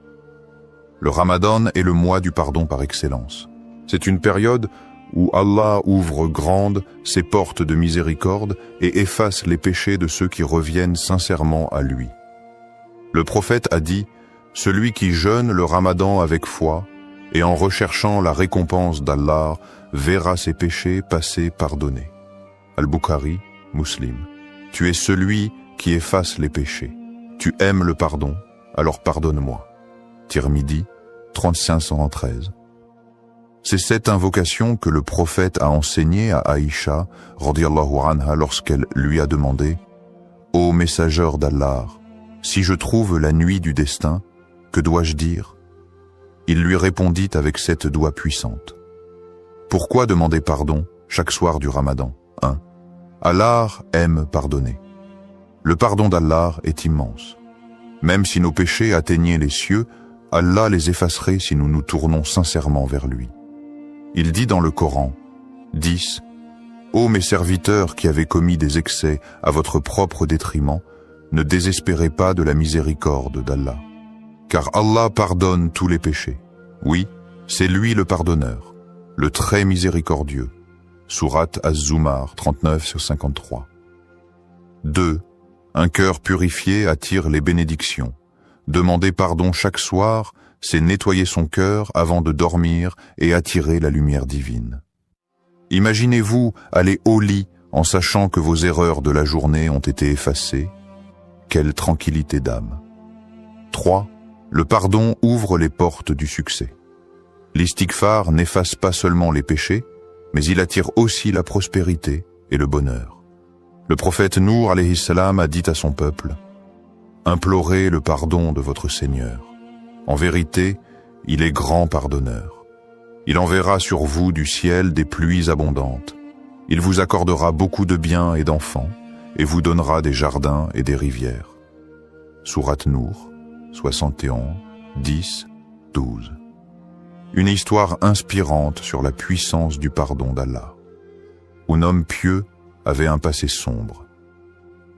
Le Ramadan est le mois du pardon par excellence. C'est une période où Allah ouvre grandes ses portes de miséricorde et efface les péchés de ceux qui reviennent sincèrement à lui. Le prophète a dit « Celui qui jeûne le Ramadan avec foi et en recherchant la récompense d'Allah verra ses péchés passés pardonnés. » Al-Bukhari, Muslim. Tu es celui qui efface les péchés. Tu aimes le pardon, alors pardonne-moi. Tirmidhi 3513. C'est cette invocation que le prophète a enseignée à Aïcha, radiyallahu anha, lorsqu'elle lui a demandé « Ô messageur d'Allah, si je trouve la nuit du destin, que dois-je dire ?» Il lui répondit avec cette doua puissante. Pourquoi demander pardon chaque soir du Ramadan? 1. Allah aime pardonner. Le pardon d'Allah est immense. Même si nos péchés atteignaient les cieux, Allah les effacerait si nous nous tournons sincèrement vers lui. Il dit dans le Coran, 10. Ô mes serviteurs qui avez commis des excès à votre propre détriment, ne désespérez pas de la miséricorde d'Allah. Car Allah pardonne tous les péchés. Oui, c'est lui le pardonneur, le très miséricordieux. Sourate Az-Zumar 39-53. 2. Un cœur purifié attire les bénédictions. Demander pardon chaque soir, c'est nettoyer son cœur avant de dormir et attirer la lumière divine. Imaginez-vous aller au lit en sachant que vos erreurs de la journée ont été effacées. Quelle tranquillité d'âme. 3. Le pardon ouvre les portes du succès. L'istighfar n'efface pas seulement les péchés, mais il attire aussi la prospérité et le bonheur. Le prophète Nour alayhi salam a dit à son peuple: « Implorez le pardon de votre Seigneur. En vérité, il est grand pardonneur. Il enverra sur vous du ciel des pluies abondantes. Il vous accordera beaucoup de biens et d'enfants, et vous donnera des jardins et des rivières. » Sourate Nour, 71, 10, 12. Une histoire inspirante sur la puissance du pardon d'Allah. Un homme pieux avait un passé sombre.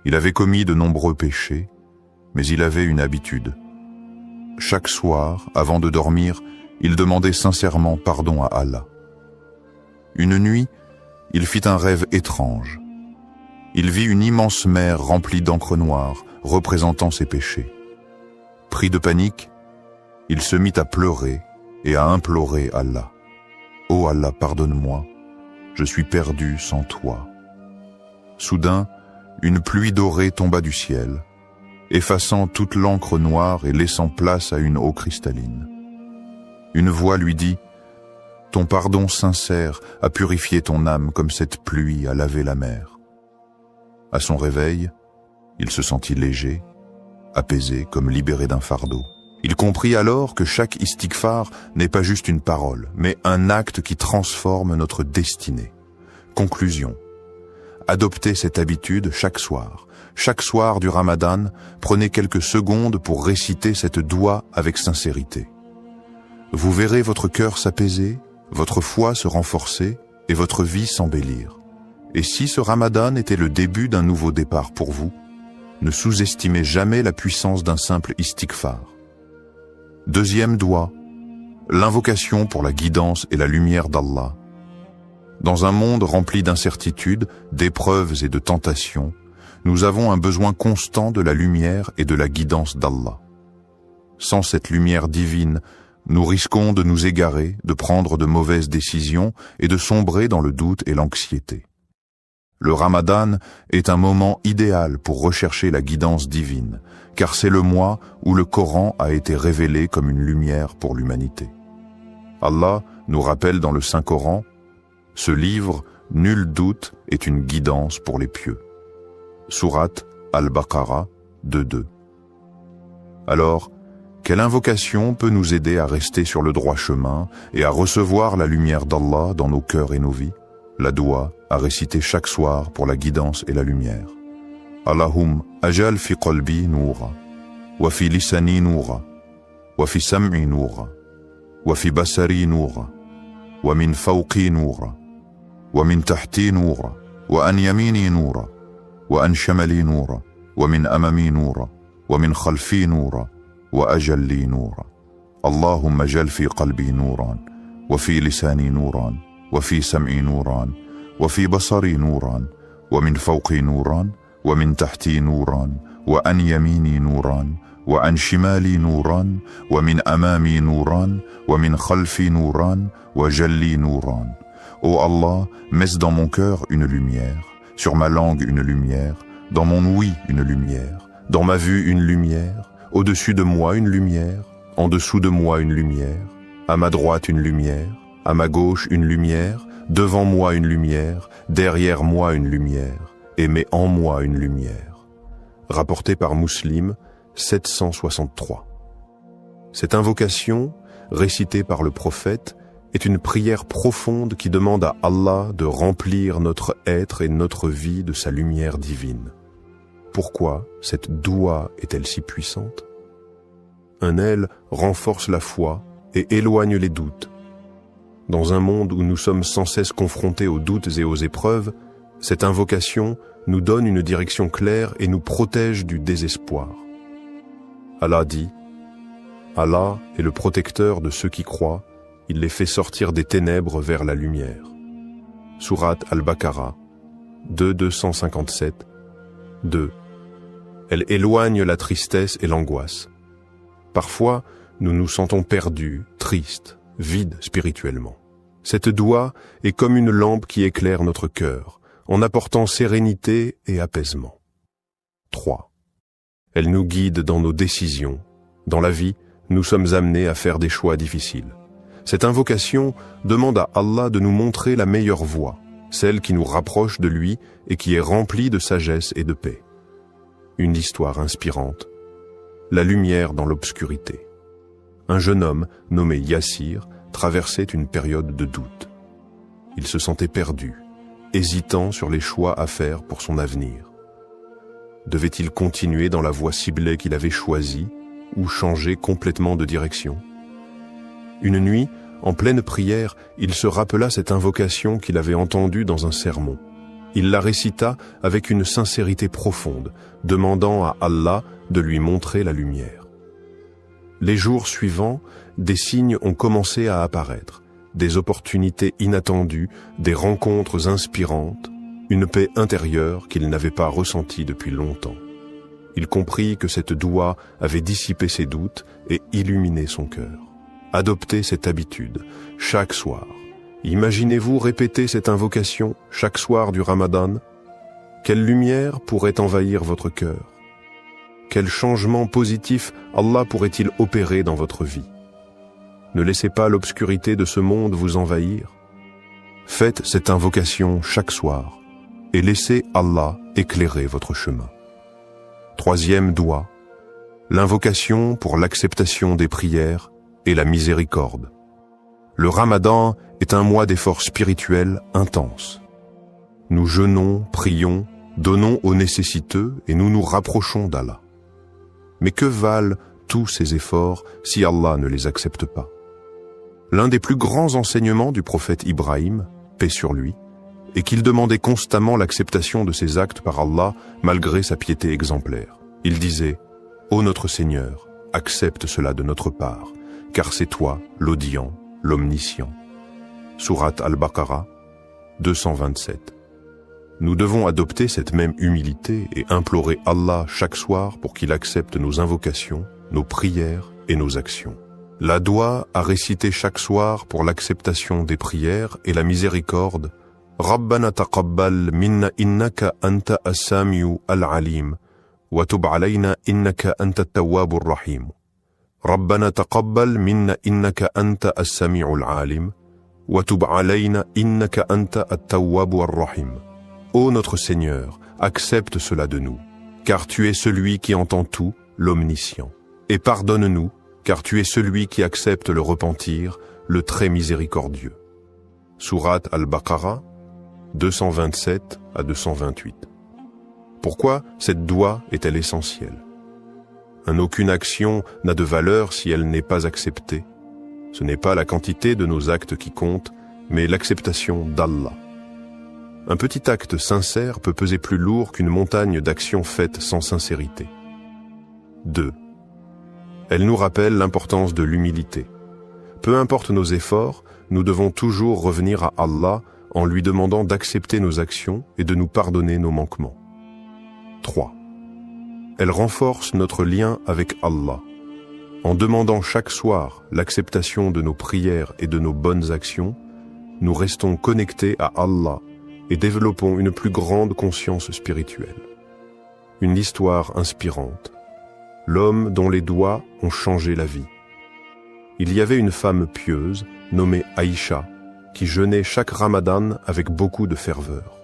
Il avait commis de nombreux péchés, mais il avait une habitude. Chaque soir, avant de dormir, il demandait sincèrement pardon à Allah. Une nuit, il fit un rêve étrange. Il vit une immense mer remplie d'encre noire, représentant ses péchés. Pris de panique, il se mit à pleurer et à implorer Allah. « Ô Allah, pardonne-moi, je suis perdu sans toi. » Soudain, une pluie dorée tomba du ciel, effaçant toute l'encre noire et laissant place à une eau cristalline. Une voix lui dit: « Ton pardon sincère a purifié ton âme comme cette pluie a lavé la mer. » À son réveil, il se sentit léger, apaisé comme libéré d'un fardeau. Il comprit alors que chaque istighfar n'est pas juste une parole, mais un acte qui transforme notre destinée. Conclusion. Adoptez cette habitude chaque soir. Chaque soir du Ramadan, prenez quelques secondes pour réciter cette doua avec sincérité. Vous verrez votre cœur s'apaiser, votre foi se renforcer et votre vie s'embellir. Et si ce Ramadan était le début d'un nouveau départ pour vous, ne sous-estimez jamais la puissance d'un simple istighfar. Deuxième doua, l'invocation pour la guidance et la lumière d'Allah. Dans un monde rempli d'incertitudes, d'épreuves et de tentations, nous avons un besoin constant de la lumière et de la guidance d'Allah. Sans cette lumière divine, nous risquons de nous égarer, de prendre de mauvaises décisions et de sombrer dans le doute et l'anxiété. Le Ramadan est un moment idéal pour rechercher la guidance divine, car c'est le mois où le Coran a été révélé comme une lumière pour l'humanité. Allah nous rappelle dans le Saint-Coran: « Ce livre, nul doute, est une guidance pour les pieux. » Sourate Al-Baqarah 2.2. Alors, quelle invocation peut nous aider à rester sur le droit chemin et à recevoir la lumière d'Allah dans nos cœurs et nos vies? La doua à réciter chaque soir pour la guidance et la lumière. Allahum ajal fi qalbi noura, wa fi lisani noura, wa fi sam'i noura, wa fi basari noura, wa min fawqi noura, wa min tahti noura, wa an yamini noura, wa an shamali noura, wa min amami noura, wa min khalfi noura, wa ajalli noura. Allahumma ajal fi qalbi nouran, wa fi lisani nouran, وفي سمعي نوران وفي بصري نوران ومن فوقي نوران ومن تحتي نوران وعن يميني نوران وعن شمالي نوران ومن أمامي نوران ومن خلفي نوران وجلي نوران. Ô Allah, mets dans mon cœur une lumière, sur ma langue une lumière, dans mon ouïe une lumière, dans ma vue une lumière, au-dessus de moi une lumière, en dessous de moi une lumière, à ma droite une lumière, à ma gauche une lumière, devant moi une lumière, derrière moi une lumière, et mets en moi une lumière. Rapporté par Muslim, 763. Cette invocation, récitée par le prophète, est une prière profonde qui demande à Allah de remplir notre être et notre vie de sa lumière divine. Pourquoi cette doua est-elle si puissante? Elle renforce la foi et éloigne les doutes. Dans un monde où nous sommes sans cesse confrontés aux doutes et aux épreuves, cette invocation nous donne une direction claire et nous protège du désespoir. Allah dit: « Allah est le protecteur de ceux qui croient, il les fait sortir des ténèbres vers la lumière. » Sourate Al-Baqarah 2.257 2. Elle éloigne la tristesse et l'angoisse. Parfois, nous nous sentons perdus, tristes, vides spirituellement. Cette doua est comme une lampe qui éclaire notre cœur, en apportant sérénité et apaisement. 3. Elle nous guide dans nos décisions. Dans la vie, Nous sommes amenés à faire des choix difficiles. Cette invocation demande à Allah de nous montrer la meilleure voie, celle qui nous rapproche de lui et qui est remplie de sagesse et de paix. Une histoire inspirante. La lumière dans l'obscurité. Un jeune homme nommé Yassir traversait une période de doute. Il se sentait perdu, hésitant sur les choix à faire pour son avenir. Devait-il continuer dans la voie ciblée qu'il avait choisie ou changer complètement de direction? Une nuit, en pleine prière, il se rappela cette invocation qu'il avait entendue dans un sermon. Il la récita avec une sincérité profonde, demandant à Allah de lui montrer la lumière. Les jours suivants, des signes ont commencé à apparaître, des opportunités inattendues, des rencontres inspirantes, une paix intérieure qu'il n'avait pas ressentie depuis longtemps. Il comprit que cette doua avait dissipé ses doutes et illuminé son cœur. Adoptez cette habitude, chaque soir. Imaginez-vous répéter cette invocation chaque soir du Ramadan. Quelle lumière pourrait envahir votre cœur? Quel changement positif Allah pourrait-il opérer dans votre vie? Ne laissez pas l'obscurité de ce monde vous envahir. Faites cette invocation chaque soir et laissez Allah éclairer votre chemin. Troisième doua, l'invocation pour l'acceptation des prières et la miséricorde. Le Ramadan est un mois d'efforts spirituels intenses. Nous jeûnons, prions, donnons aux nécessiteux et nous nous rapprochons d'Allah. Mais que valent tous ces efforts si Allah ne les accepte pas? L'un des plus grands enseignements du prophète Ibrahim, paix sur lui, est qu'il demandait constamment l'acceptation de ses actes par Allah malgré sa piété exemplaire. Il disait « Ô notre Seigneur, accepte cela de notre part, car c'est toi l'audient, l'omniscient. » Sourate Al-Baqarah, 227. Nous devons adopter cette même humilité et implorer Allah chaque soir pour qu'il accepte nos invocations, nos prières et nos actions. La doua à réciter chaque soir pour l'acceptation des prières et la miséricorde. Rabbana taqabbal minna innaka anta as-sami'u al-alim wa tub alayna innaka anta at-tawwabur rahim. Rabbana taqabbal minna innaka anta as-sami'u al-alim wa tub alayna innaka anta at-tawwabur rahim. Ô notre Seigneur, accepte cela de nous, car tu es celui qui entend tout, l'omniscient. Et pardonne-nous, car tu es celui qui accepte le repentir, le très miséricordieux. Sourate Al-Baqarah, 227 à 228. Pourquoi cette doua est-elle essentielle? Aucune action n'a de valeur si elle n'est pas acceptée. Ce n'est pas la quantité de nos actes qui compte, mais l'acceptation d'Allah. Un petit acte sincère peut peser plus lourd qu'une montagne d'actions faites sans sincérité. 2. Elle nous rappelle l'importance de l'humilité. Peu importe nos efforts, nous devons toujours revenir à Allah en lui demandant d'accepter nos actions et de nous pardonner nos manquements. 3. Elle renforce notre lien avec Allah. En demandant chaque soir l'acceptation de nos prières et de nos bonnes actions, nous restons connectés à Allah et développons une plus grande conscience spirituelle. Une histoire inspirante. L'homme dont les doigts ont changé la vie. Il y avait une femme pieuse, nommée Aïcha, qui jeûnait chaque Ramadan avec beaucoup de ferveur.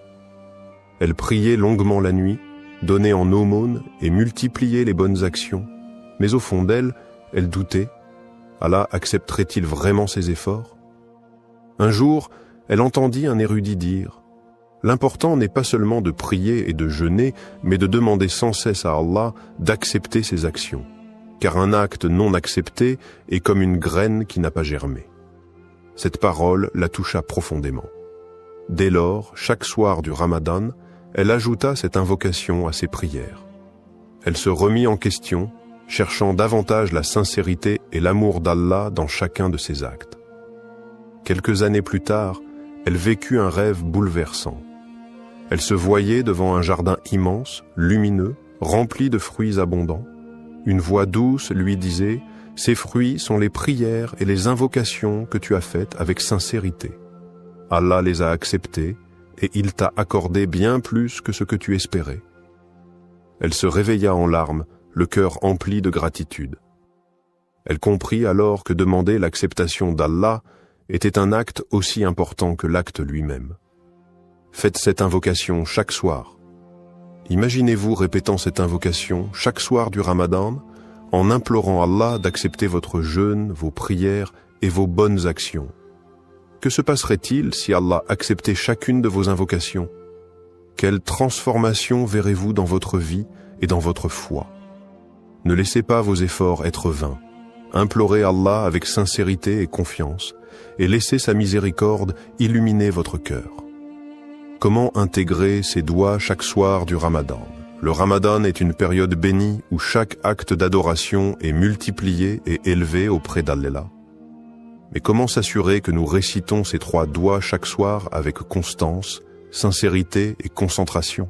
Elle priait longuement la nuit, donnait en aumône et multipliait les bonnes actions, mais au fond d'elle, elle doutait. Allah accepterait-il vraiment ses efforts? Un jour, elle entendit un érudit dire: l'important n'est pas seulement de prier et de jeûner, mais de demander sans cesse à Allah d'accepter ses actions. Car un acte non accepté est comme une graine qui n'a pas germé. Cette parole la toucha profondément. Dès lors, chaque soir du Ramadan, elle ajouta cette invocation à ses prières. Elle se remit en question, cherchant davantage la sincérité et l'amour d'Allah dans chacun de ses actes. Quelques années plus tard, elle vécut un rêve bouleversant. Elle se voyait devant un jardin immense, lumineux, rempli de fruits abondants. Une voix douce lui disait « Ces fruits sont les prières et les invocations que tu as faites avec sincérité. Allah les a acceptés et il t'a accordé bien plus que ce que tu espérais. » Elle se réveilla en larmes, le cœur empli de gratitude. Elle comprit alors que demander l'acceptation d'Allah était un acte aussi important que l'acte lui-même. Faites cette invocation chaque soir. Imaginez-vous répétant cette invocation chaque soir du Ramadan en implorant Allah d'accepter votre jeûne, vos prières et vos bonnes actions. Que se passerait-il si Allah acceptait chacune de vos invocations? Quelle transformation verrez-vous dans votre vie et dans votre foi? Ne laissez pas vos efforts être vains. Implorez Allah avec sincérité et confiance et laissez sa miséricorde illuminer votre cœur. Comment intégrer ces doigts chaque soir du Ramadan? Le Ramadan est une période bénie où chaque acte d'adoration est multiplié et élevé auprès d'Allah. Mais comment s'assurer que nous récitons ces 3 doigts chaque soir avec constance, sincérité et concentration?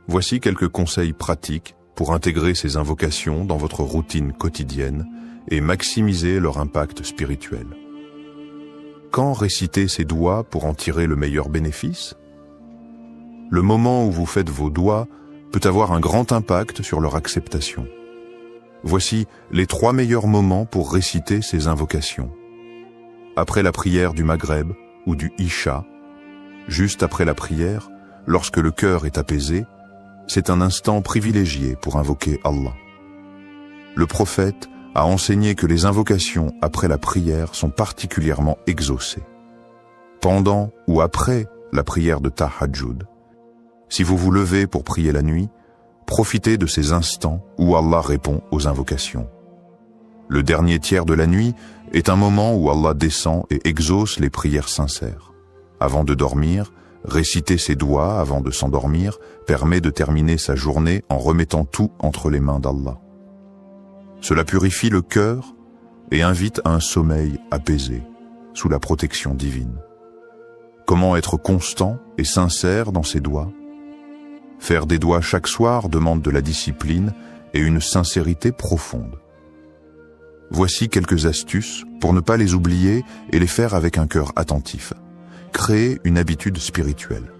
Voici quelques conseils pratiques pour intégrer ces invocations dans votre routine quotidienne et maximiser leur impact spirituel. Quand réciter ces doigts pour en tirer le meilleur bénéfice? Le moment où vous faites vos doigts peut avoir un grand impact sur leur acceptation. Voici les 3 meilleurs moments pour réciter ces invocations. Après la prière du Maghreb ou du Isha, juste après la prière, lorsque le cœur est apaisé, c'est un instant privilégié pour invoquer Allah. Le prophète a enseigné que les invocations après la prière sont particulièrement exaucées. Pendant ou après la prière de Tahajjud, si vous vous levez pour prier la nuit, profitez de ces instants où Allah répond aux invocations. Le dernier tiers de la nuit est un moment où Allah descend et exauce les prières sincères. Avant de dormir, réciter ses doigts avant de s'endormir permet de terminer sa journée en remettant tout entre les mains d'Allah. Cela purifie le cœur et invite à un sommeil apaisé, sous la protection divine. Comment être constant et sincère dans ses doigts? Faire des doigts chaque soir demande de la discipline et une sincérité profonde. Voici quelques astuces pour ne pas les oublier et les faire avec un cœur attentif. Créez une habitude spirituelle.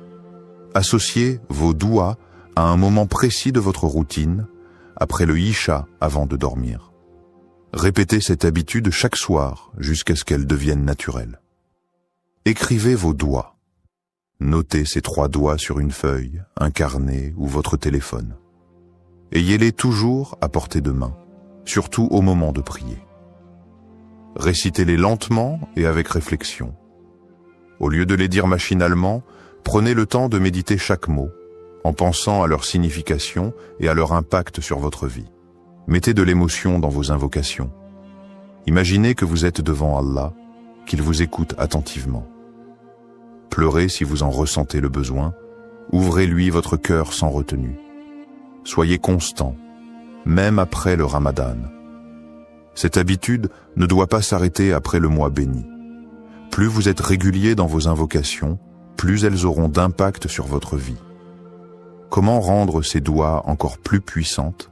Associez vos doigts à un moment précis de votre routine, après le Isha avant de dormir. Répétez cette habitude chaque soir jusqu'à ce qu'elle devienne naturelle. Écrivez vos doigts. Notez ces 3 doigts sur une feuille, un carnet ou votre téléphone. Ayez-les toujours à portée de main, surtout au moment de prier. Récitez-les lentement et avec réflexion. Au lieu de les dire machinalement, prenez le temps de méditer chaque mot, en pensant à leur signification et à leur impact sur votre vie. Mettez de l'émotion dans vos invocations. Imaginez que vous êtes devant Allah, qu'il vous écoute attentivement. Pleurez si vous en ressentez le besoin, ouvrez-lui votre cœur sans retenue. Soyez constant, même après le Ramadan. Cette habitude ne doit pas s'arrêter après le mois béni. Plus vous êtes régulier dans vos invocations, plus elles auront d'impact sur votre vie. Comment rendre ces doigts encore plus puissantes?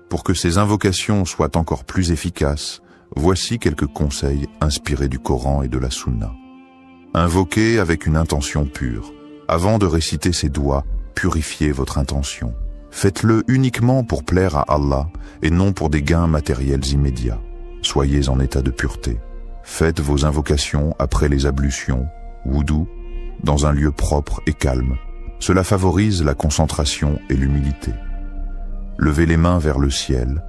Pour que ces invocations soient encore plus efficaces, voici quelques conseils inspirés du Coran et de la Sunna. Invoquez avec une intention pure. Avant de réciter ces doigts, purifiez votre intention. Faites-le uniquement pour plaire à Allah et non pour des gains matériels immédiats. Soyez en état de pureté. Faites vos invocations après les ablutions, wudu, dans un lieu propre et calme. Cela favorise la concentration et l'humilité. Levez les mains vers le ciel,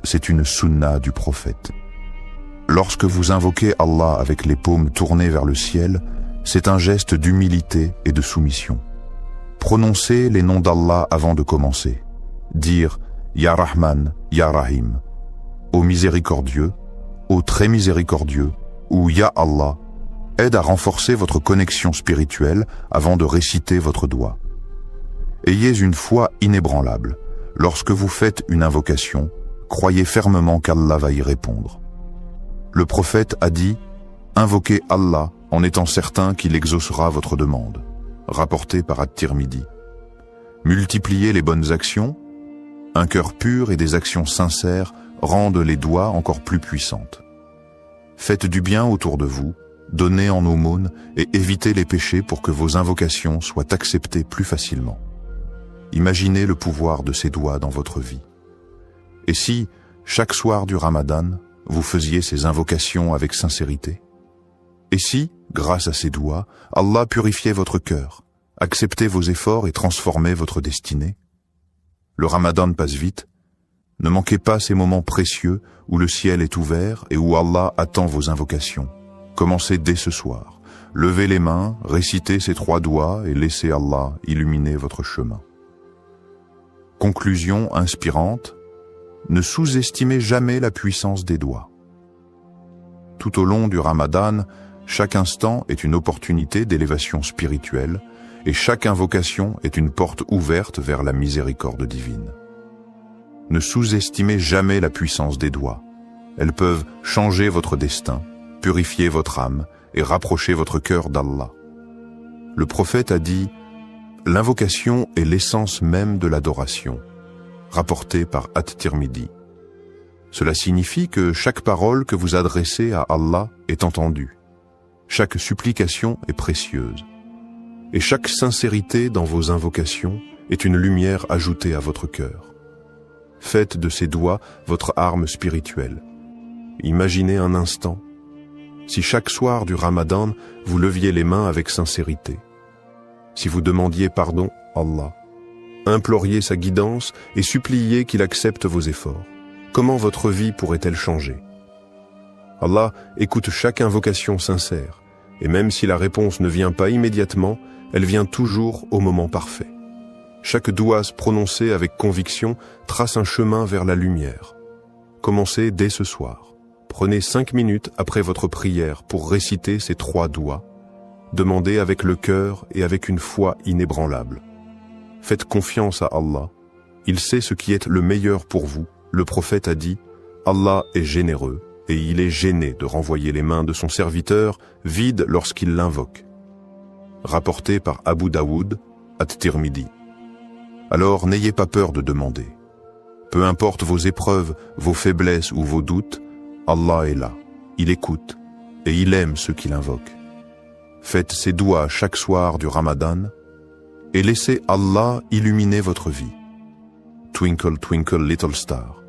c'est une sunna du prophète. Lorsque vous invoquez Allah avec les paumes tournées vers le ciel, c'est un geste d'humilité et de soumission. Prononcez les noms d'Allah avant de commencer. Dire « Ya Rahman, Ya Rahim » ô miséricordieux, ô très miséricordieux, ou Ya Allah, aide à renforcer votre connexion spirituelle avant de réciter votre doigt. Ayez une foi inébranlable. Lorsque vous faites une invocation, croyez fermement qu'Allah va y répondre. Le prophète a dit « Invoquez Allah en étant certain qu'il exaucera votre demande », rapporté par At-Tirmidhi. Multipliez les bonnes actions. Un cœur pur et des actions sincères rendent les doigts encore plus puissantes. Faites du bien autour de vous, donnez en aumône et évitez les péchés pour que vos invocations soient acceptées plus facilement. Imaginez le pouvoir de ces doigts dans votre vie. Et si, chaque soir du Ramadan, vous faisiez ces invocations avec sincérité? Et si, grâce à ces doigts, Allah purifiait votre cœur, acceptait vos efforts et transformait votre destinée? Le Ramadan passe vite. Ne manquez pas ces moments précieux où le ciel est ouvert et où Allah attend vos invocations. Commencez dès ce soir. Levez les mains, récitez ces 3 doigts et laissez Allah illuminer votre chemin. Conclusion inspirante: ne sous-estimez jamais la puissance des doigts. Tout au long du Ramadan, chaque instant est une opportunité d'élévation spirituelle et chaque invocation est une porte ouverte vers la miséricorde divine. Ne sous-estimez jamais la puissance des doigts. Elles peuvent changer votre destin, purifier votre âme et rapprocher votre cœur d'Allah. Le prophète a dit « L'invocation est l'essence même de l'adoration », rapporté par At-Tirmidhi. Cela signifie que chaque parole que vous adressez à Allah est entendue. Chaque supplication est précieuse. Et chaque sincérité dans vos invocations est une lumière ajoutée à votre cœur. Faites de ces doigts votre arme spirituelle. Imaginez un instant, si chaque soir du Ramadan, vous leviez les mains avec sincérité. Si vous demandiez pardon à Allah, imploriez sa guidance et suppliez qu'il accepte vos efforts, comment votre vie pourrait-elle changer? Allah écoute chaque invocation sincère, et même si la réponse ne vient pas immédiatement, elle vient toujours au moment parfait. Chaque doigt prononcé avec conviction trace un chemin vers la lumière. Commencez dès ce soir. Prenez 5 minutes après votre prière pour réciter ces 3 doigts. Demandez avec le cœur et avec une foi inébranlable. Faites confiance à Allah. Il sait ce qui est le meilleur pour vous. Le prophète a dit « Allah est généreux et il est gêné de renvoyer les mains de son serviteur vides lorsqu'il l'invoque. » Rapporté par Abu Daoud, At-Tirmidhi. Alors n'ayez pas peur de demander. Peu importe vos épreuves, vos faiblesses ou vos doutes, Allah est là, il écoute et il aime ceux qui l'invoquent. Faites ces doigts chaque soir du Ramadan et laissez Allah illuminer votre vie. Twinkle, twinkle, little star.